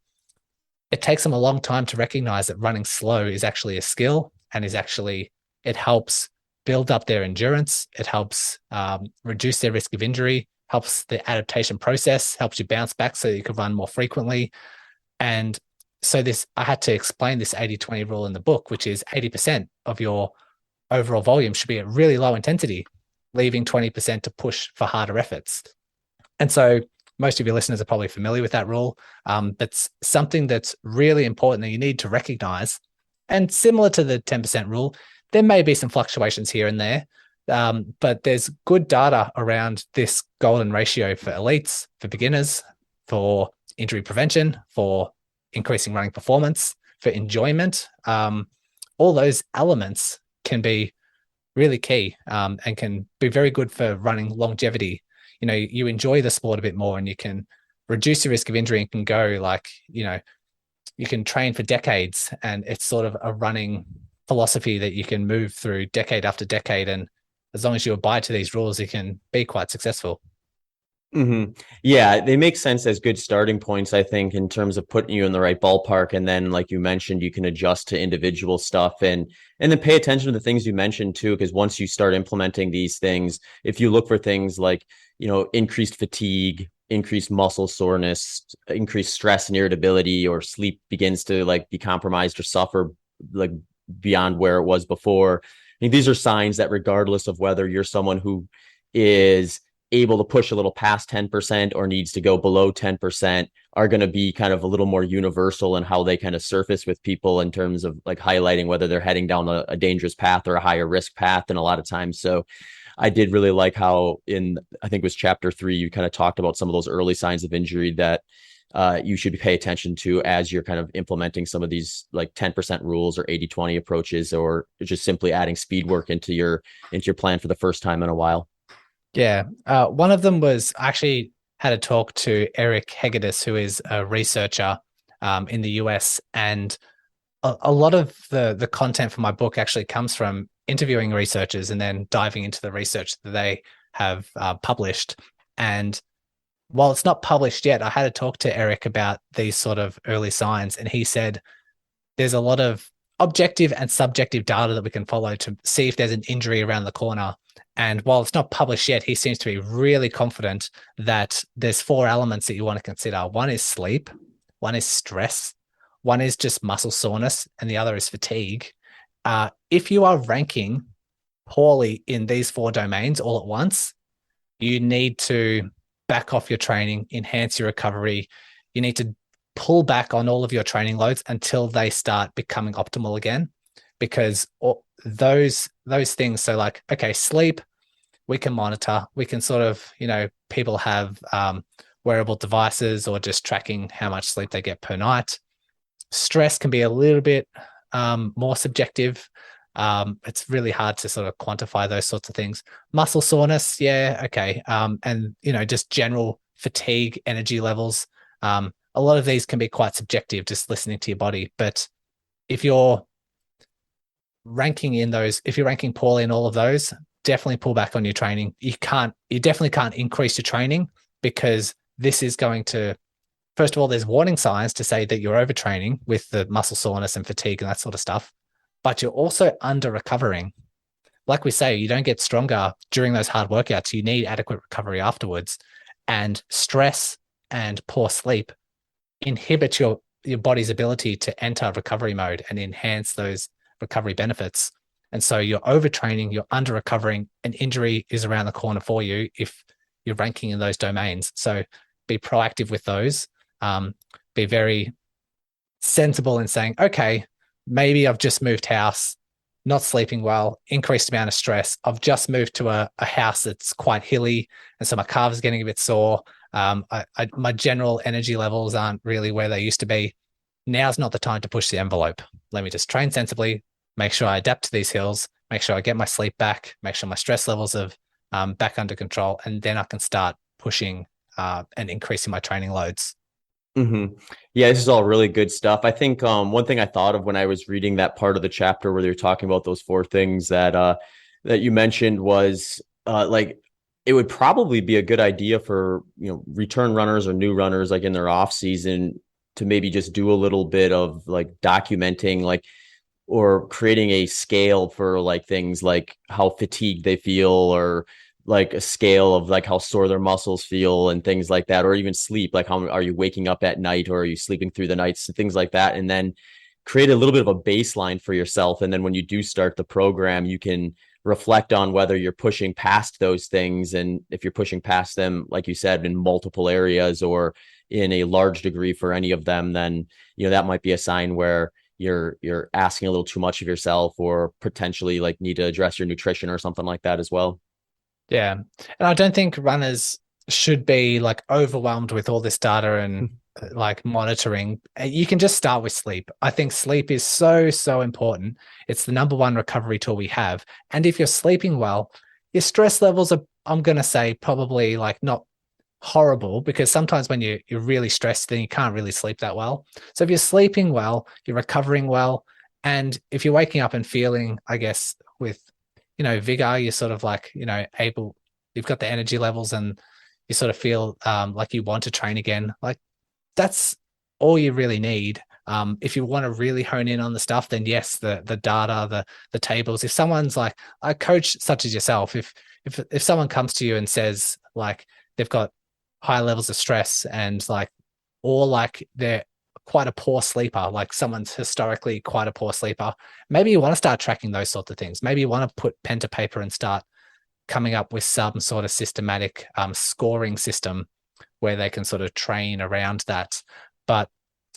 it takes them a long time to recognize that running slow is actually a skill and it helps build up their endurance. It helps reduce their risk of injury, helps the adaptation process, helps you bounce back so you can run more frequently. And so I had to explain this 80-20 rule in the book, which is 80% of your overall volume should be at really low intensity, leaving 20% to push for harder efforts. And so most of your listeners are probably familiar with that rule. But something that's really important that you need to recognize, and similar to the 10% rule, there may be some fluctuations here and there, but there's good data around this golden ratio for elites, for beginners, for injury prevention, for increasing running performance, for enjoyment. All those elements can be really key and can be very good for running longevity. You enjoy the sport a bit more and you can reduce your risk of injury and can go you can train for decades, and it's sort of a running philosophy that you can move through decade after decade. And as long as you abide to these rules, you can be quite successful. Mm-hmm. Yeah, they make sense as good starting points, I think, in terms of putting you in the right ballpark. And then, like you mentioned, you can adjust to individual stuff and then pay attention to the things you mentioned too, because once you start implementing these things, if you look for things like, increased fatigue, increased muscle soreness, increased stress and irritability, or sleep begins to be compromised or suffer beyond where it was before. I think these are signs that regardless of whether you're someone who is able to push a little past 10% or needs to go below 10%, are going to be kind of a little more universal in how they kind of surface with people in terms of highlighting whether they're heading down a dangerous path or a higher risk path. And a lot of times, so I did really like how I think it was chapter 3, you kind of talked about some of those early signs of injury that you should pay attention to as you're kind of implementing some of these 10% rules or 80-20 approaches, or just simply adding speed work into your plan for the first time in a while. Yeah. One of them was I actually had a talk to Eric Hegedus, who is a researcher in the US. And a lot of the content for my book actually comes from interviewing researchers and then diving into the research that they have published. And while it's not published yet, I had to talk to Eric about these sort of early signs. And he said there's a lot of objective and subjective data that we can follow to see if there's an injury around the corner. And while it's not published yet, he seems to be really confident that there's 4 elements that you want to consider. One is sleep, one is stress, one is just muscle soreness, and the other is fatigue. If you are ranking poorly in these 4 domains all at once, you need to back off your training, enhance your recovery. You need to pull back on all of your training loads until they start becoming optimal again, because those things. So okay, sleep, we can monitor. We can sort of, people have wearable devices or just tracking how much sleep they get per night. Stress can be a little bit more subjective. It's really hard to sort of quantify those sorts of things. Muscle soreness, yeah, okay. And, just general fatigue, energy levels. A lot of these can be quite subjective, just listening to your body. But if you're ranking in those, if you're ranking poorly in all of those, definitely pull back on your training. You definitely can't increase your training, because this is going to, first of all, there's warning signs to say that you're overtraining with the muscle soreness and fatigue and that sort of stuff, but you're also under recovering. Like we say, you don't get stronger during those hard workouts. You need adequate recovery afterwards. And stress and poor sleep inhibit your body's ability to enter recovery mode and enhance those recovery benefits. And so you're overtraining, you're under recovering, and injury is around the corner for you if you're ranking in those domains. So be proactive with those. Be very sensible in saying, okay, maybe I've just moved house, not sleeping well, increased amount of stress. I've just moved to a house that's quite hilly, and so my calves are getting a bit sore. My general energy levels aren't really where they used to be. Now's not the time to push the envelope. Let me just train sensibly, make sure I adapt to these hills, make sure I get my sleep back, make sure my stress levels are back under control, and then I can start pushing and increasing my training loads. Mm-hmm. Yeah, this is all really good stuff. I think one thing I thought of when I was reading that part of the chapter where they were talking about those four things that you mentioned was like it would probably be a good idea for return runners or new runners like in their off season to maybe just do a little bit of like documenting like or creating a scale for like things like how fatigued they feel or like a scale of like how sore their muscles feel and things like that, or even sleep, like how are you waking up at night or are you sleeping through the nights and things like that. And then create a little bit of a baseline for yourself. And then when you do start the program, you can reflect on whether you're pushing past those things. And if you're pushing past them, like you said, in multiple areas or in a large degree for any of them, then, that might be a sign where you're asking a little too much of yourself or potentially like need to address your nutrition or something like that as well. Yeah. And I don't think runners should be like overwhelmed with all this data and like monitoring. You can just start with sleep. I think sleep is so important. It's the number one recovery tool we have. And if you're sleeping well, your stress levels are, I'm going to say, probably like not horrible, because sometimes when you're really stressed, then you can't really sleep that well. So if you're sleeping well, you're recovering well. And if you're waking up and feeling, I guess, with vigor, you're sort of like, able, you've got the energy levels and you sort of feel like you want to train again. Like that's all you really need. If you want to really hone in on the stuff, then yes, the data, the tables. If someone's like a coach such as yourself, if someone comes to you and says like they've got high levels of stress and like, or like they're quite a poor sleeper, like someone's historically quite a poor sleeper, maybe you want to start tracking those sorts of things. Maybe you want to put pen to paper and start coming up with some sort of systematic scoring system where they can sort of train around that. But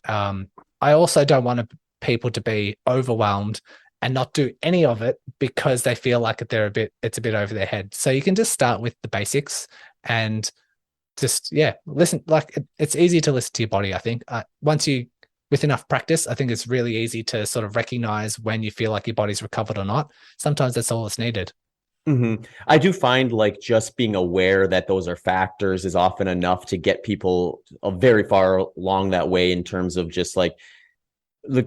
I also don't want people to be overwhelmed and not do any of it because they feel like it's a bit over their head. So you can just start with the basics and just listen. Like it's easy to listen to your body. I think with enough practice, I think it's really easy to sort of recognize when you feel like your body's recovered or not. Sometimes that's all that's needed. Mm-hmm. I do find like just being aware that those are factors is often enough to get people very far along that way in terms of just like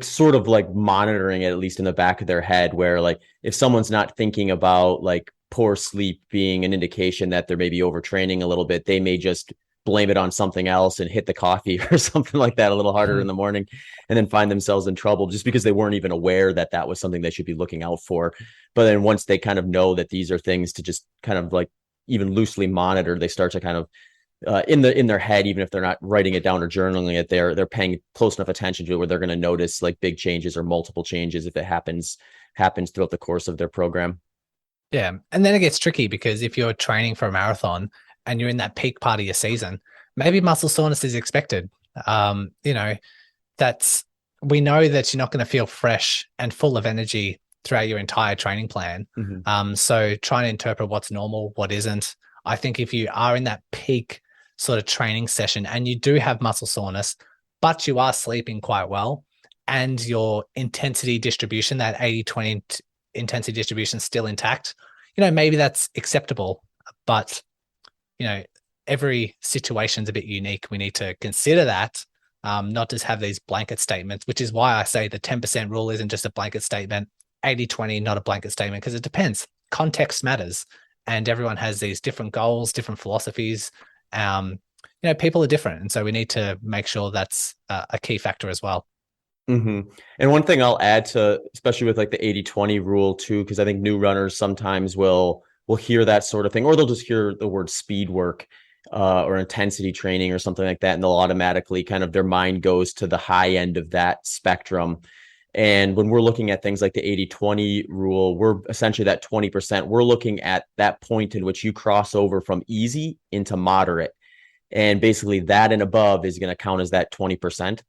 sort of like monitoring it, at least in the back of their head, where like if someone's not thinking about like poor sleep being an indication that they're maybe overtraining a little bit, they may just blame it on something else and hit the coffee or something like that a little harder in the morning and then find themselves in trouble just because they weren't even aware that that was something they should be looking out for. But then once they kind of know that these are things to just kind of like even loosely monitor, they start to kind of in their head, even if they're not writing it down or journaling it, they're paying close enough attention to it where they're going to notice like big changes or multiple changes if it happens throughout the course of their program. Yeah. And then it gets tricky because if you're training for a marathon and you're in that peak part of your season, maybe muscle soreness is expected. We know that you're not going to feel fresh and full of energy throughout your entire training plan. Mm-hmm. So trying to interpret what's normal, what isn't. I think if you are in that peak sort of training session and you do have muscle soreness, but you are sleeping quite well and your intensity distribution, that 80-20 intensity distribution is still intact, maybe that's acceptable. But, every situation's a bit unique. We need to consider that, not just have these blanket statements, which is why I say the 10% rule isn't just a blanket statement. 80-20, not a blanket statement, because it depends. Context matters. And everyone has these different goals, different philosophies. People are different. And so we need to make sure that's a key factor as well. Mm-hmm. And one thing I'll add to, especially with like the 80-20 rule too, because I think new runners sometimes will hear that sort of thing, or they'll just hear the word speed work or intensity training or something like that, and they'll automatically kind of their mind goes to the high end of that spectrum. And when we're looking at things like the 80-20 rule, we're essentially that 20%. We're looking at that point in which you cross over from easy into moderate. And basically that and above is going to count as that 20%.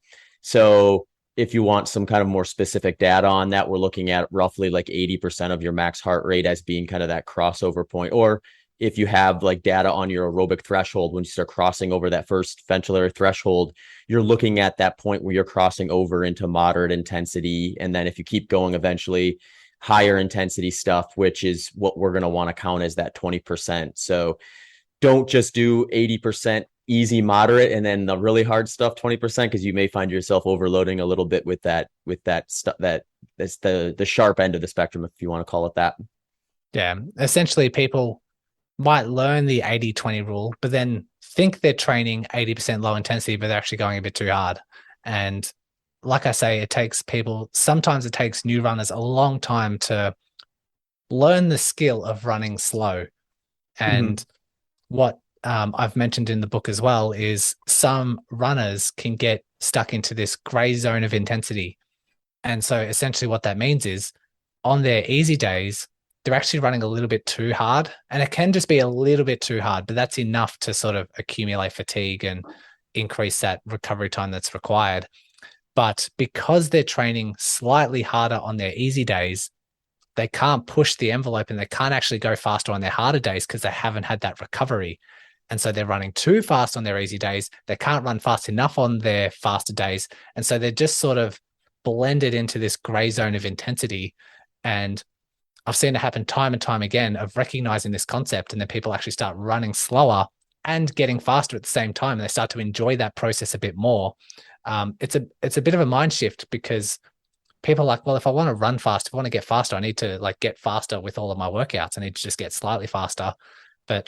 So if you want some kind of more specific data on that, we're looking at roughly like 80% of your max heart rate as being kind of that crossover point. Or if you have like data on your aerobic threshold, when you start crossing over that first ventilatory threshold, you're looking at that point where you're crossing over into moderate intensity. And then if you keep going, eventually higher intensity stuff, which is what we're going to want to count as that 20%. So don't just do 80% easy, moderate, and then the really hard stuff 20%, because you may find yourself overloading a little bit with that stuff that's the sharp end of the spectrum, if you want to call it that. Yeah. Essentially, people might learn the 80-20 rule, but then think they're training 80% low intensity, but they're actually going a bit too hard. And like I say, sometimes it takes new runners a long time to learn the skill of running slow. And what I've mentioned in the book as well is some runners can get stuck into this gray zone of intensity. And so essentially what that means is on their easy days, they're actually running a little bit too hard, and it can just be a little bit too hard, but that's enough to sort of accumulate fatigue and increase that recovery time that's required. But because they're training slightly harder on their easy days, they can't push the envelope and they can't actually go faster on their harder days because they haven't had that recovery. And so they're running too fast on their easy days. They can't run fast enough on their faster days. And so they're just sort of blended into this gray zone of intensity. And I've seen it happen time and time again of recognizing this concept, and then people actually start running slower and getting faster at the same time. And they start to enjoy that process a bit more. It's a bit of a mind shift, because people are like, well, if I want to run fast, if I want to get faster, I need to like get faster with all of my workouts. I need to just get slightly faster. But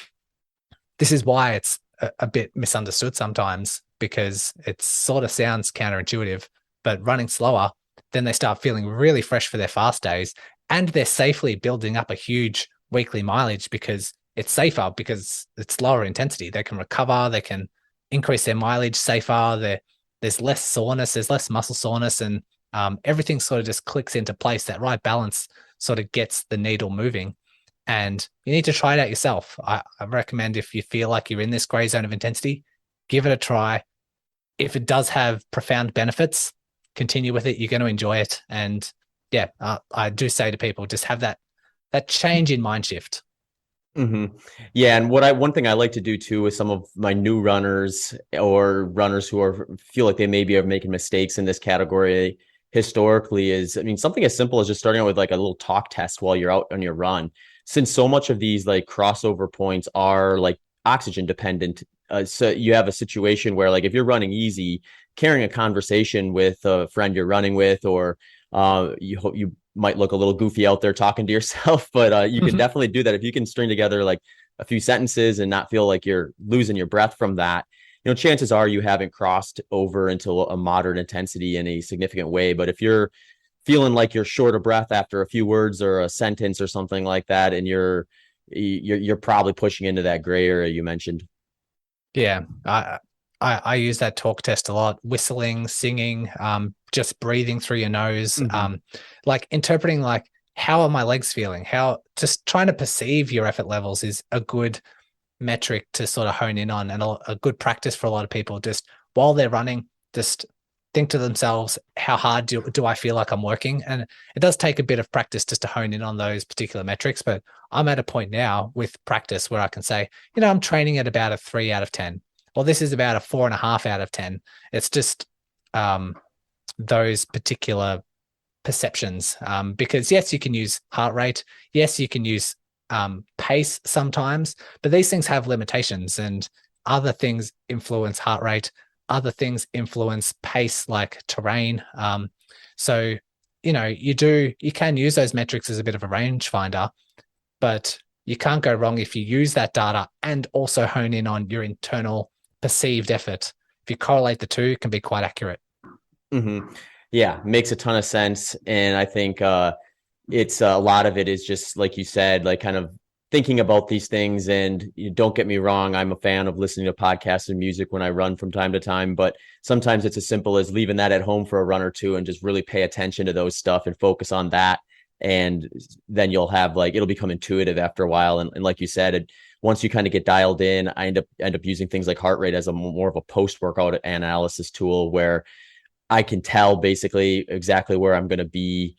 this is why it's a bit misunderstood sometimes, because it sort of sounds counterintuitive, but running slower, then they start feeling really fresh for their fast days, and they're safely building up a huge weekly mileage because it's safer, because it's lower intensity. They can recover, they can increase their mileage safer. There's less soreness, there's less muscle soreness, and everything sort of just clicks into place. That right balance sort of gets the needle moving. And you need to try it out yourself. I recommend, if you feel like you're in this gray zone of intensity, give it a try. If it does have profound benefits, continue with it. You're going to enjoy it. And yeah, I do say to people, just have that change in mind shift. Mm-hmm. Yeah, and one thing I like to do too with some of my new runners, or runners who feel like they maybe are making mistakes in this category historically, is, I mean, something as simple as just starting out with like a little talk test while you're out on your run. Since so much of these like crossover points are like oxygen dependent, so you have a situation where, like, if you're running easy, carrying a conversation with a friend you're running with, or you might look a little goofy out there talking to yourself, but you can definitely do that if you can string together like a few sentences and not feel like you're losing your breath from that. You know, chances are you haven't crossed over into a moderate intensity in a significant way. But if you're feeling like you're short of breath after a few words or a sentence or something like that, and you're probably pushing into that gray area you mentioned. Yeah, I use that talk test a lot. Whistling, singing, just breathing through your nose, like interpreting, like, how are my legs feeling? How, just trying to perceive your effort levels is a good metric to sort of hone in on, and a good practice for a lot of people. Just while they're running, just think to themselves, how hard do I feel like I'm working? And it does take a bit of practice just to hone in on those particular metrics. But I'm at a point now with practice where I can say, I'm training at about a 3 out of 10. Well, this is about a 4.5 out of 10. It's just those particular perceptions. Because yes, you can use heart rate. Yes, you can use pace sometimes, but these things have limitations, and other things influence heart rate. Other things influence pace, like terrain. So you can use those metrics as a bit of a rangefinder, but you can't go wrong if you use that data and also hone in on your internal perceived effort. If you correlate the two, it can be quite accurate. Mm-hmm. Yeah, makes a ton of sense. And I think it's a lot of it is just like you said, like kind of thinking about these things. And you don't get me wrong, I'm a fan of listening to podcasts and music when I run from time to time, but sometimes it's as simple as leaving that at home for a run or two and just really pay attention to those stuff and focus on that. And then you'll have like it'll become intuitive after a while. And like you said, once you kind of get dialed in, I end up using things like heart rate as a more of a post workout analysis tool where I can tell basically exactly where I'm going to be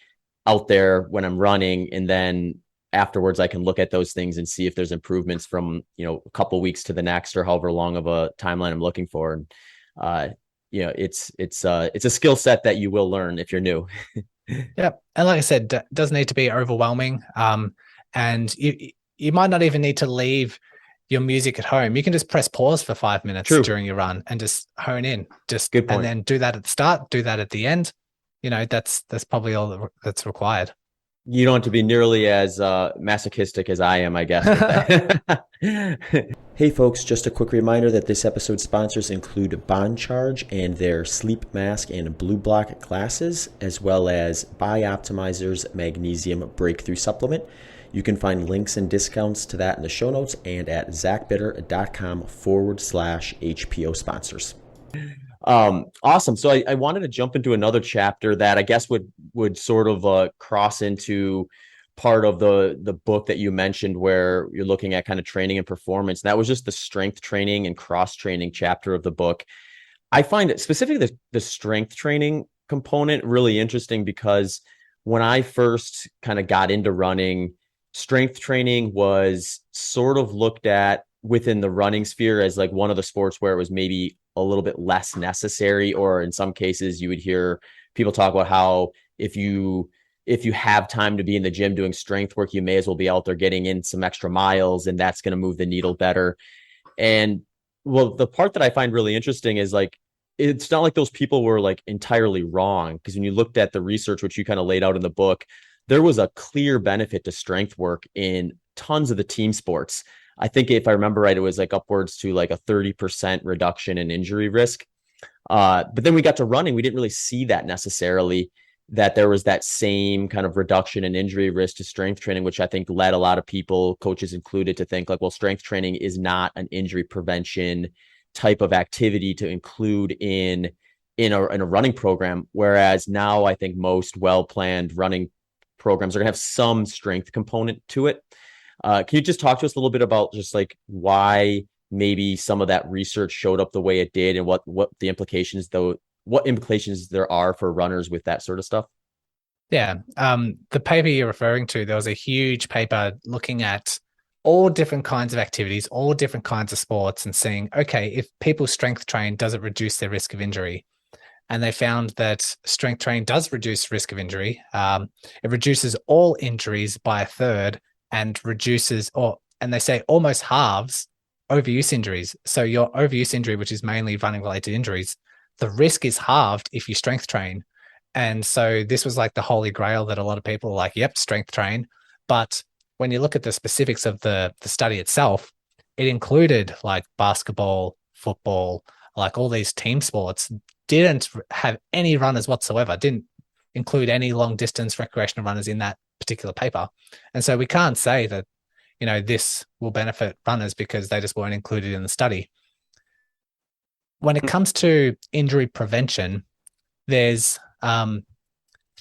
out there when I'm running. And then afterwards, I can look at those things and see if there's improvements from, a couple weeks to the next or however long of a timeline I'm looking for. And, it's a skill set that you will learn if you're new. Yeah. And like I said, it doesn't need to be overwhelming. And you might not even need to leave your music at home. You can just press pause for 5 minutes True. during your run and just hone in. Good point. And then do that at the start, do that at the end. That's probably all that's required. You don't have to be nearly as masochistic as I am, I guess. Hey folks, just a quick reminder that this episode's sponsors include Bond Charge and their sleep mask and blue block glasses, as well as BiOptimizers magnesium breakthrough supplement. You can find links and discounts to that in the show notes and at zachbitter.com/HPO sponsors. Awesome. So I wanted to jump into another chapter that I guess would sort of cross into part of the book that you mentioned where you're looking at kind of training and performance. And that was just the strength training and cross training chapter of the book. I find it specifically the strength training component really interesting because when I first kind of got into running, strength training was sort of looked at within the running sphere as like one of the sports where it was maybe a little bit less necessary, or in some cases you would hear people talk about how if you have time to be in the gym doing strength work, you may as well be out there getting in some extra miles and that's going to move the needle better. And well, the part that I find really interesting is like, it's not like those people were like entirely wrong, because when you looked at the research, which you kind of laid out in the book, there was a clear benefit to strength work in tons of the team sports. I think if I remember right, it was like upwards to like a 30% reduction in injury risk. But then we got to running. We didn't really see that necessarily, that there was that same kind of reduction in injury risk to strength training, which I think led a lot of people, coaches included, to think like, well, strength training is not an injury prevention type of activity to include in a running program. Whereas now I think most well-planned running programs are going to have some strength component to it. Can you just talk to us a little bit about just like why maybe some of that research showed up the way it did and what the implications there are for runners with that sort of stuff? Yeah. The paper you're referring to, there was a huge paper looking at all different kinds of activities, all different kinds of sports, and seeing, okay, if people strength train, does it reduce their risk of injury? And they found that strength training does reduce risk of injury. It reduces all injuries by a third, and and they say almost halves overuse injuries. So your overuse injury, which is mainly running related injuries, the risk is halved if you strength train. And so this was like the holy grail that a lot of people are like, yep, strength train. But when you look at the specifics of the study itself, it included like basketball, football, like all these team sports, didn't have any runners whatsoever, didn't include any long distance recreational runners in that particular paper. And so we can't say that, this will benefit runners because they just weren't included in the study. When it comes to injury prevention, there's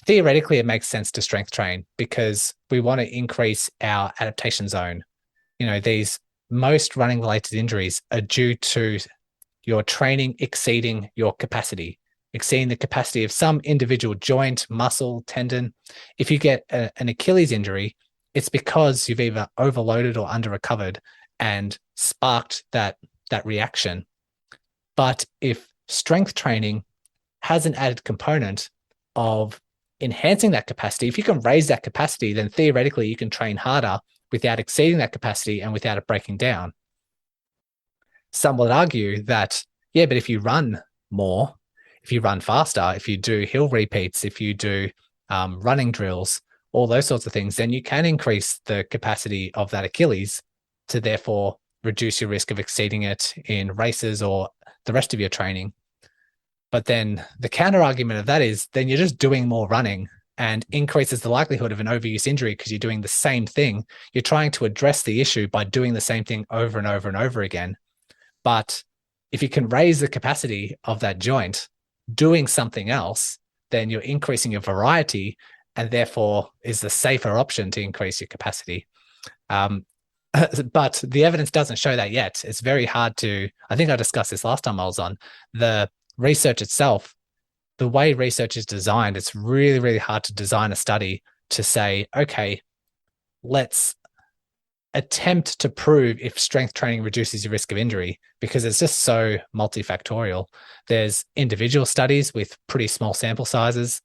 theoretically it makes sense to strength train because we want to increase our adaptation zone. These most running related injuries are due to your training exceeding your capacity, exceeding the capacity of some individual joint, muscle, tendon. If you get an Achilles injury, it's because you've either overloaded or under recovered and sparked that reaction. But if strength training has an added component of enhancing that capacity, if you can raise that capacity, then theoretically you can train harder without exceeding that capacity and without it breaking down. Some would argue that, yeah, but if you run more, if you run faster, if you do hill repeats, if you do running drills, all those sorts of things, then you can increase the capacity of that Achilles to therefore reduce your risk of exceeding it in races or the rest of your training. But then the counter argument of that is then you're just doing more running and increases the likelihood of an overuse injury because you're doing the same thing. You're trying to address the issue by doing the same thing over and over and over again. But if you can raise the capacity of that joint doing something else, then you're increasing your variety and therefore is the safer option to increase your capacity. But the evidence doesn't show that yet. It's very hard to, I think I discussed this last time I was on, the research itself, the way research is designed, it's really, really hard to design a study to say, okay, let's attempt to prove if strength training reduces your risk of injury, because it's just so multifactorial. There's individual studies with pretty small sample sizes,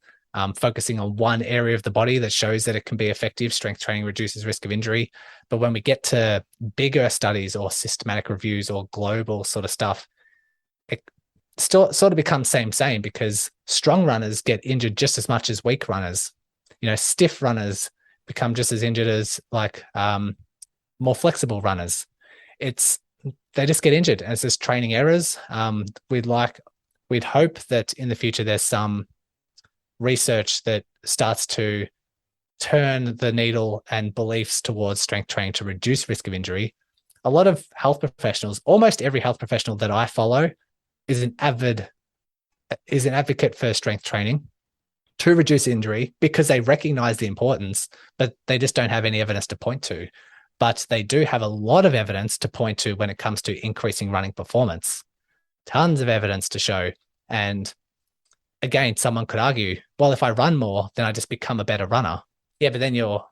focusing on one area of the body that shows that it can be effective. Strength training reduces risk of injury. But when we get to bigger studies or systematic reviews or global sort of stuff, it still sort of becomes same, because strong runners get injured just as much as weak runners. Stiff runners become just as injured as more flexible runners. They just get injured, and it's just training errors. We'd hope that in the future there's some research that starts to turn the needle and beliefs towards strength training to reduce risk of injury. A lot of health professionals, almost every health professional that I follow, is an advocate for strength training to reduce injury because they recognize the importance, but they just don't have any evidence to point to. But they do have a lot of evidence to point to when it comes to increasing running performance. Tons of evidence to show. And again, someone could argue, well, if I run more, then I just become a better runner. Yeah, but then you're,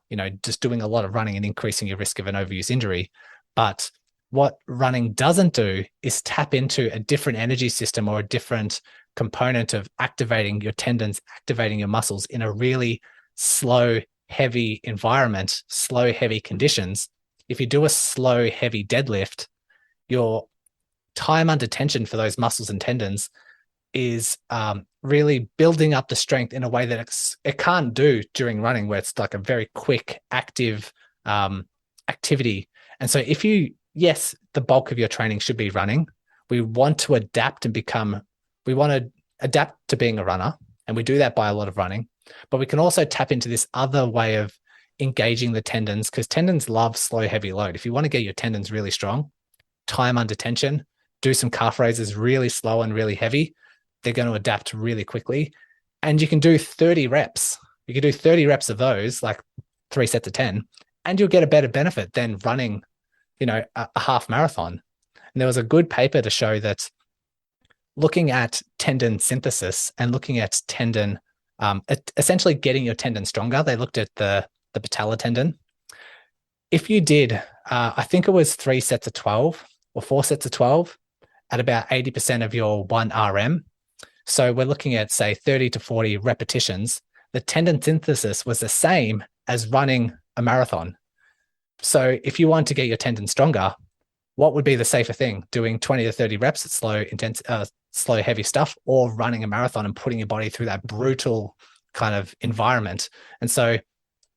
just doing a lot of running and increasing your risk of an overuse injury. But what running doesn't do is tap into a different energy system or a different component of activating your tendons, activating your muscles in a really slow, heavy environment, slow, heavy conditions. If you do a slow, heavy deadlift, your time under tension for those muscles and tendons is really building up the strength in a way that it can't do during running, where it's like a very quick, active activity. And so yes, the bulk of your training should be running. We want to adapt to being a runner, and we do that by a lot of running. But we can also tap into this other way of engaging the tendons, because tendons love slow, heavy load. If you want to get your tendons really strong, time under tension, do some calf raises really slow and really heavy. They're going to adapt really quickly. And you can do 30 reps. You can do 30 reps of those, like 3 sets of 10, and you'll get a better benefit than running, a half marathon. And there was a good paper to show that looking at tendon synthesis and looking at tendon, essentially getting your tendon stronger, they looked at the patellar tendon. If you did, I think it was 3 sets of 12 or 4 sets of 12 at about 80% of your 1 RM. So we're looking at, say, 30 to 40 repetitions. The tendon synthesis was the same as running a marathon. So if you want to get your tendon stronger, what would be the safer thing? Doing 20 to 30 reps at slow, heavy stuff, or running a marathon and putting your body through that brutal kind of environment? And so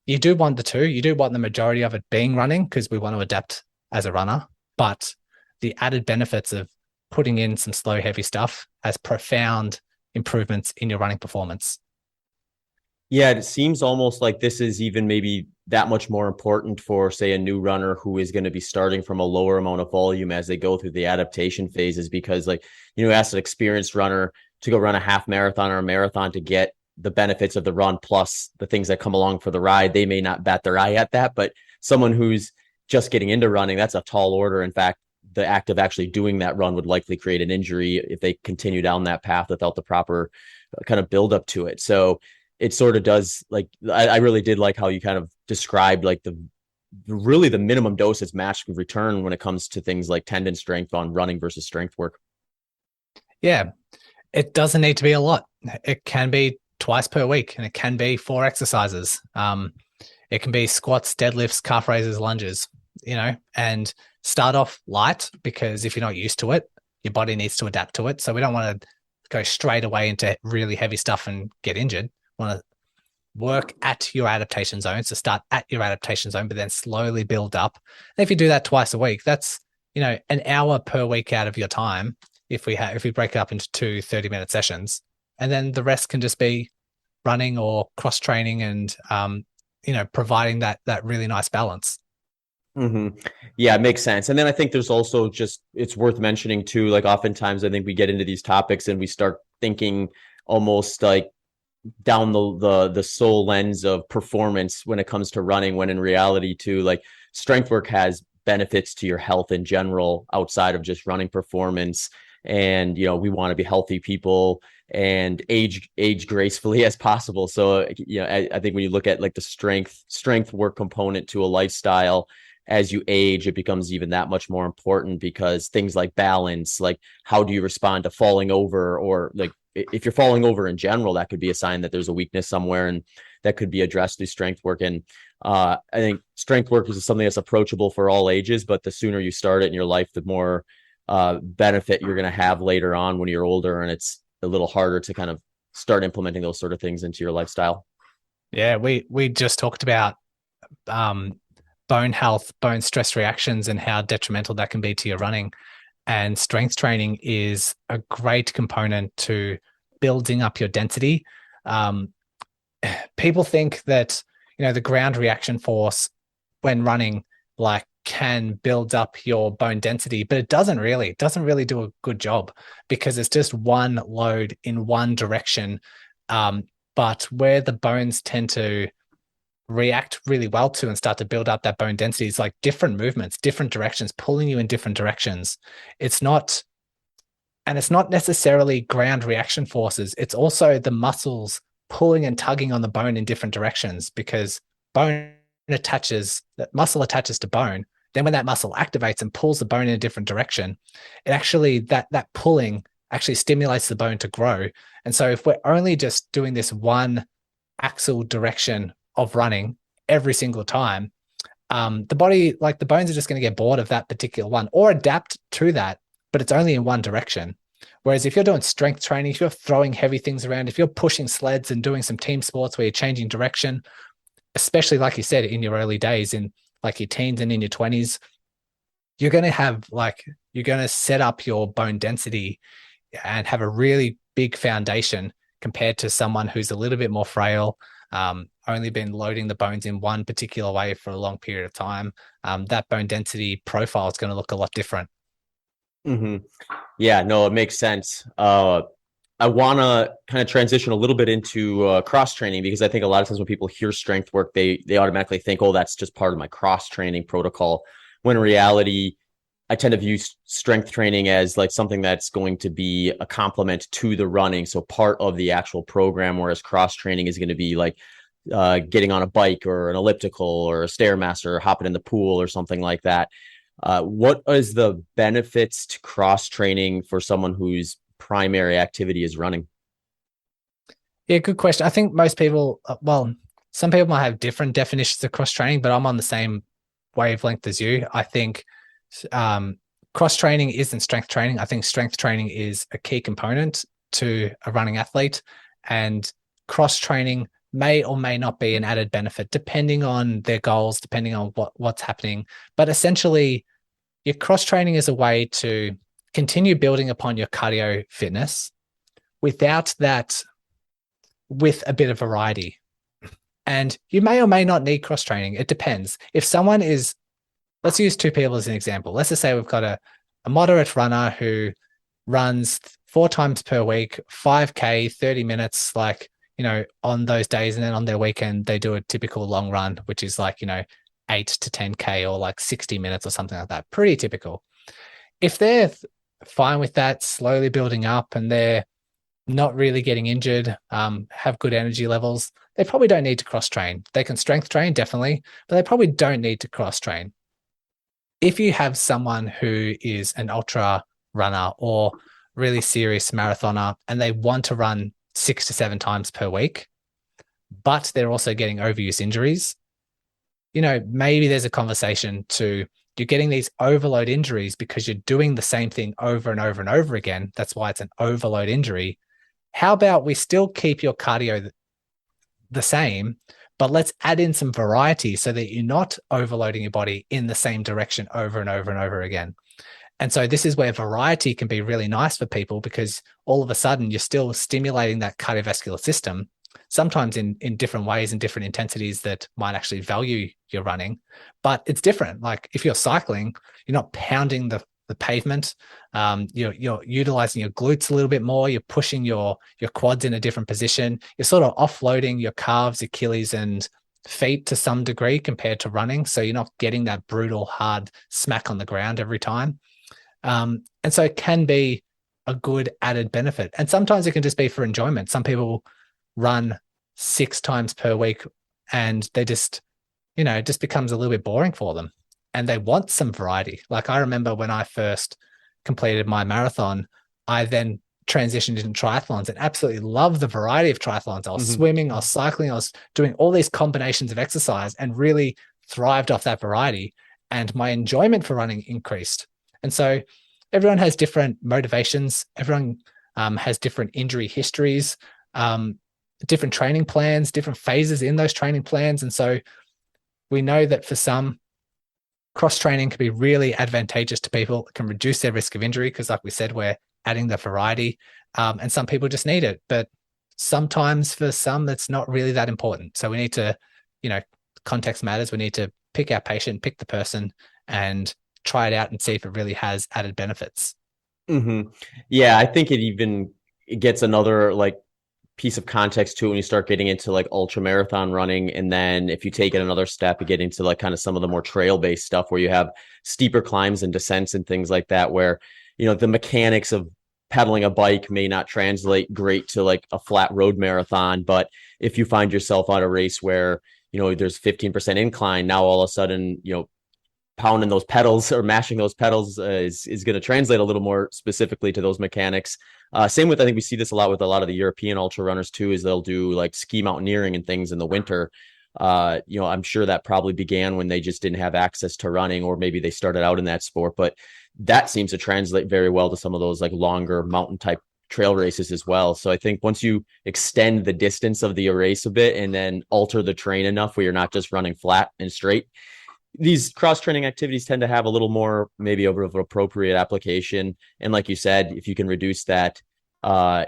you do want the two. You do want the majority of it being running, because we want to adapt as a runner. But the added benefits of putting in some slow, heavy stuff has profound improvements in your running performance. Yeah, it seems almost like this is even maybe that much more important for, say, a new runner who is going to be starting from a lower amount of volume as they go through the adaptation phases, because ask an experienced runner to go run a half marathon or a marathon to get the benefits of the run plus the things that come along for the ride. They may not bat their eye at that, but someone who's just getting into running, that's a tall order. In fact, the act of actually doing that run would likely create an injury if they continue down that path without the proper kind of build up to it. So it sort of does, I really did like how you kind of described the minimum dose is matched with return when it comes to things like tendon strength on running versus strength work. Yeah, it doesn't need to be a lot. It can be twice per week, and it can be 4 exercises. It can be squats, deadlifts, calf raises, lunges, and start off light, because if you're not used to it, your body needs to adapt to it. So we don't want to go straight away into really heavy stuff and get injured. We want to work at your adaptation zone. So start at your adaptation zone, but then slowly build up. And if you do that twice a week, that's, an hour per week out of your time. If we break it up into 2 30-minute sessions, and then the rest can just be running or cross training and, providing that really nice balance. Mm-hmm. Yeah, it makes sense. And then I think there's also it's worth mentioning too, like oftentimes I think we get into these topics and we start thinking almost like down the sole lens of performance when it comes to running, when in reality too, like strength work has benefits to your health in general outside of just running performance. And we want to be healthy people and age gracefully as possible. So I think when you look at like the strength work component to a lifestyle, as you age, it becomes even that much more important, because things like balance, like how do you respond to falling over, or like if you're falling over in general, that could be a sign that there's a weakness somewhere, and that could be addressed through strength work. And I think strength work is something that's approachable for all ages, but the sooner you start it in your life, the more benefit you're going to have later on when you're older, and it's a little harder to kind of start implementing those sort of things into your lifestyle. Yeah, we just talked about bone health, bone stress reactions, and how detrimental that can be to your running. And strength training is a great component to building up your density. People think that, the ground reaction force when running can build up your bone density, but it doesn't really do a good job, because it's just one load in one direction. But where the bones tend to react really well to and start to build up that bone density is like different movements, different directions, pulling you in different directions. It's not necessarily ground reaction forces. It's also the muscles pulling and tugging on the bone in different directions, because muscle attaches to bone. Then when that muscle activates and pulls the bone in a different direction, it actually, that pulling actually stimulates the bone to grow. And so if we're only just doing this one axial direction of running every single time, the body, like the bones, are just going to get bored of that particular one or adapt to that, but it's only in one direction. Whereas if you're doing strength training, if you're throwing heavy things around, if you're pushing sleds and doing some team sports where you're changing direction, especially like you said, in your early days, in like your teens and in your 20s, you're going to set up your bone density and have a really big foundation compared to someone who's a little bit more frail, only been loading the bones in one particular way for a long period of time. That bone density profile is going to look a lot different. Mm-hmm. Yeah, no, it makes sense. I want to kind of transition a little bit into cross training, because I think a lot of times when people hear strength work, they automatically think, oh, that's just part of my cross training protocol. When in reality, I tend to view strength training as like something that's going to be a complement to the running. So part of the actual program, whereas cross training is going to be like getting on a bike or an elliptical or a Stairmaster or hopping in the pool or something like that. What is the benefits to cross training for someone whose primary activity is running? Yeah, good question. I think most people, some people might have different definitions of cross training, but I'm on the same wavelength as you. I think cross training isn't strength training. I think strength training is a key component to a running athlete, and cross training may or may not be an added benefit depending on their goals, depending on what's happening. But essentially, your cross training is a way to continue building upon your cardio fitness with a bit of variety. And you may or may not need cross training. It depends. If someone is, let's use two people as an example. Let's just say we've got a moderate runner who runs 4 times per week, 5K, 30 minutes, on those days. And then on their weekend, they do a typical long run, which is 8 to 10K or 60 minutes or something like that. Pretty typical. If they're fine with that, slowly building up, and they're not really getting injured, have good energy levels, they probably don't need to cross train. They can strength train, definitely, but they probably don't need to cross train. If you have someone who is an ultra runner or really serious marathoner and they want to run 6 to 7 times per week, but they're also getting overuse injuries, maybe there's a conversation to, you're getting these overload injuries because you're doing the same thing over and over and over again. That's why it's an overload injury. How about we still keep your cardio the same, but let's add in some variety so that you're not overloading your body in the same direction over and over and over again. And so this is where variety can be really nice for people, because all of a sudden you're still stimulating that cardiovascular system, sometimes in different ways and different intensities that might actually value your running, but it's different. Like if you're cycling, you're not pounding the pavement. You're utilizing your glutes a little bit more. You're pushing your quads in a different position. You're sort of offloading your calves, Achilles, and feet to some degree compared to running. So you're not getting that brutal, hard smack on the ground every time. And so it can be a good added benefit. And sometimes it can just be for enjoyment. Some people run 6 times per week and they just, it just becomes a little bit boring for them and they want some variety. Like I remember when I first completed my marathon, I then transitioned into triathlons and absolutely loved the variety of triathlons. I was swimming, I was cycling, I was doing all these combinations of exercise and really thrived off that variety. And my enjoyment for running increased. And so everyone has different motivations. Everyone has different injury histories, different training plans, different phases in those training plans. And so we know that for some, cross-training can be really advantageous to people. It can reduce their risk of injury because, like we said, we're adding the variety. And some people just need it. But sometimes for some, it's not really that important. So we need to, context matters. We need to pick our patient, pick the person, and try it out and see if it really has added benefits. Yeah, I think it gets another piece of context too when you start getting into ultra marathon running, and then if you take it another step, you get into kind of some of the more trail based stuff where you have steeper climbs and descents and things like that, where the mechanics of pedaling a bike may not translate great to a flat road marathon. But if you find yourself on a race where there's 15% incline, now all of a sudden pounding those pedals or mashing those pedals is going to translate a little more specifically to those mechanics. Same with, I think we see this a lot with a lot of the European ultra runners too, is they'll do ski mountaineering and things in the winter. I'm sure that probably began when they just didn't have access to running, or maybe they started out in that sport, but that seems to translate very well to some of those longer mountain type trail races as well. So I think once you extend the distance of the race a bit and then alter the terrain enough where you're not just running flat and straight, these cross-training activities tend to have a little more maybe of an appropriate application. And like you said, if you can reduce that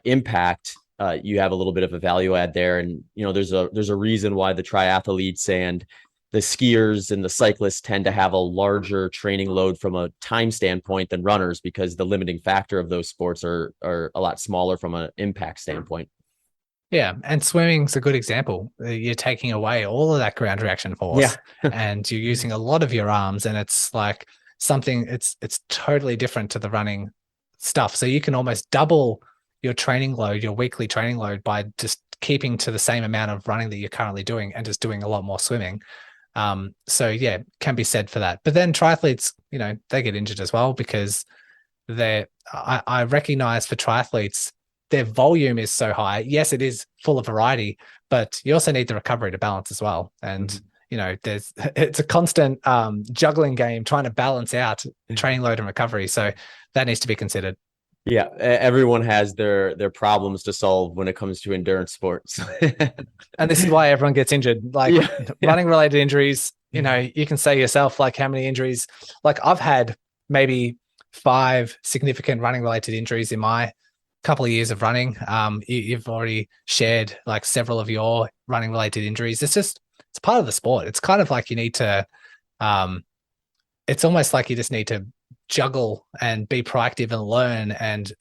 impact, you have a little bit of a value add there. And, there's a reason why the triathletes and the skiers and the cyclists tend to have a larger training load from a time standpoint than runners, because the limiting factor of those sports are a lot smaller from an impact standpoint. Yeah, and swimming's a good example. You're taking away all of that ground reaction force, and you're using a lot of your arms, and it's it's totally different to the running stuff. So you can almost double your training load, your weekly training load, by just keeping to the same amount of running that you're currently doing and just doing a lot more swimming. So yeah, can be said for that. But then triathletes, they get injured as well, because I recognize for triathletes, their volume is so high. Yes, it is full of variety, but you also need the recovery to balance as well. And, it's a constant juggling game trying to balance out training load and recovery. So that needs to be considered. Yeah, everyone has their problems to solve when it comes to endurance sports. And this is why everyone gets injured. Running related injuries, you can say yourself, how many injuries, I've had maybe 5 significant running related injuries in my couple of years of running. You've already shared several of your running related injuries. It's part of the sport. It's kind of you need to, it's almost you just need to juggle and be proactive and learn and,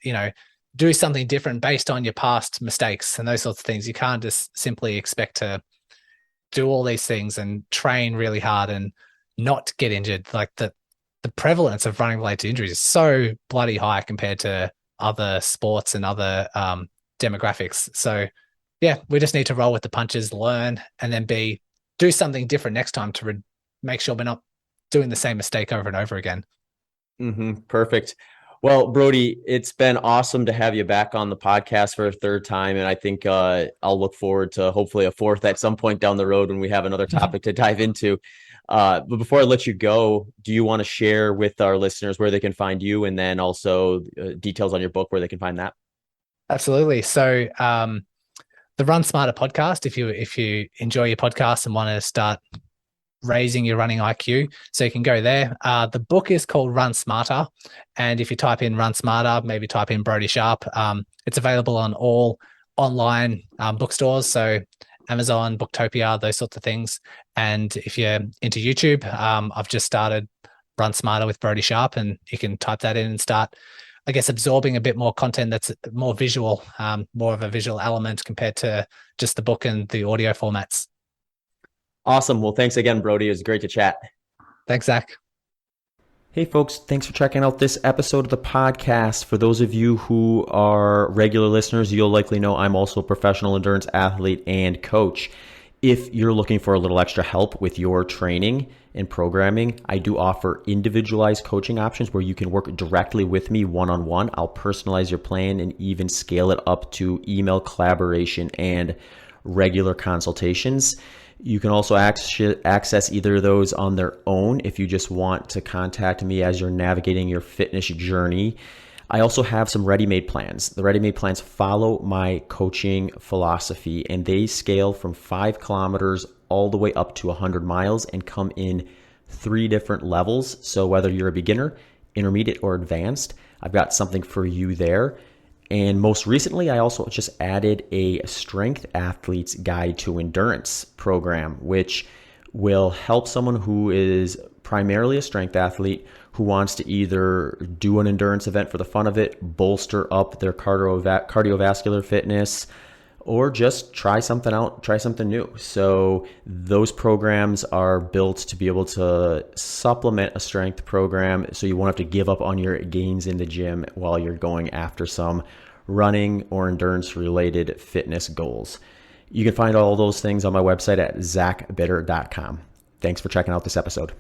do something different based on your past mistakes and those sorts of things. You can't just simply expect to do all these things and train really hard and not get injured. The prevalence of running related injuries is so bloody high compared to other sports and other demographics. So yeah, we just need to roll with the punches, learn, and then do something different next time to make sure we're not doing the same mistake over and over again. Perfect. Well, Brodie, it's been awesome to have you back on the podcast for a third time. And I think I'll look forward to hopefully a fourth at some point down the road when we have another topic to dive into. But before I let you go, do you want to share with our listeners where they can find you, and then also details on your book, where they can find that? Absolutely. So the Run Smarter podcast, if you enjoy your podcast and want to start raising your running IQ, so you can go there. The book is called Run Smarter, and if you type in Run Smarter, maybe type in Brodie Sharpe, it's available on all online bookstores, so Amazon, Booktopia, those sorts of things. And if you're into YouTube, I've just started Run Smarter with Brodie Sharpe, and you can type that in and start, I guess, absorbing a bit more content that's more visual, more of a visual element compared to just the book and the audio formats. Awesome. Well, thanks again, Brodie. It was great to chat. Thanks, Zach. Hey, folks. Thanks for checking out this episode of the podcast. For those of you who are regular listeners, you'll likely know I'm also a professional endurance athlete and coach. If you're looking for a little extra help with your training and programming, I do offer individualized coaching options where you can work directly with me one-on-one. I'll personalize your plan and even scale it up to email collaboration and regular consultations. You can also access either of those on their own if you just want to contact me as you're navigating your fitness journey. I also have some ready-made plans. The ready-made plans follow my coaching philosophy, and they scale from 5 kilometers all the way up to 100 miles and come in 3 different levels. So whether you're a beginner, intermediate, or advanced, I've got something for you there. And most recently, I also just added a strength athlete's guide to endurance program, which will help someone who is primarily a strength athlete who wants to either do an endurance event for the fun of it, bolster up their cardiovascular fitness, or just try something out, try something new. So those programs are built to be able to supplement a strength program so you won't have to give up on your gains in the gym while you're going after some running or endurance related fitness goals. You can find all those things on my website at zachbitter.com. Thanks for checking out this episode.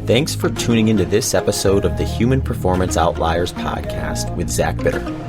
Thanks for tuning into this episode of the Human Performance Outliers podcast with Zach Bitter.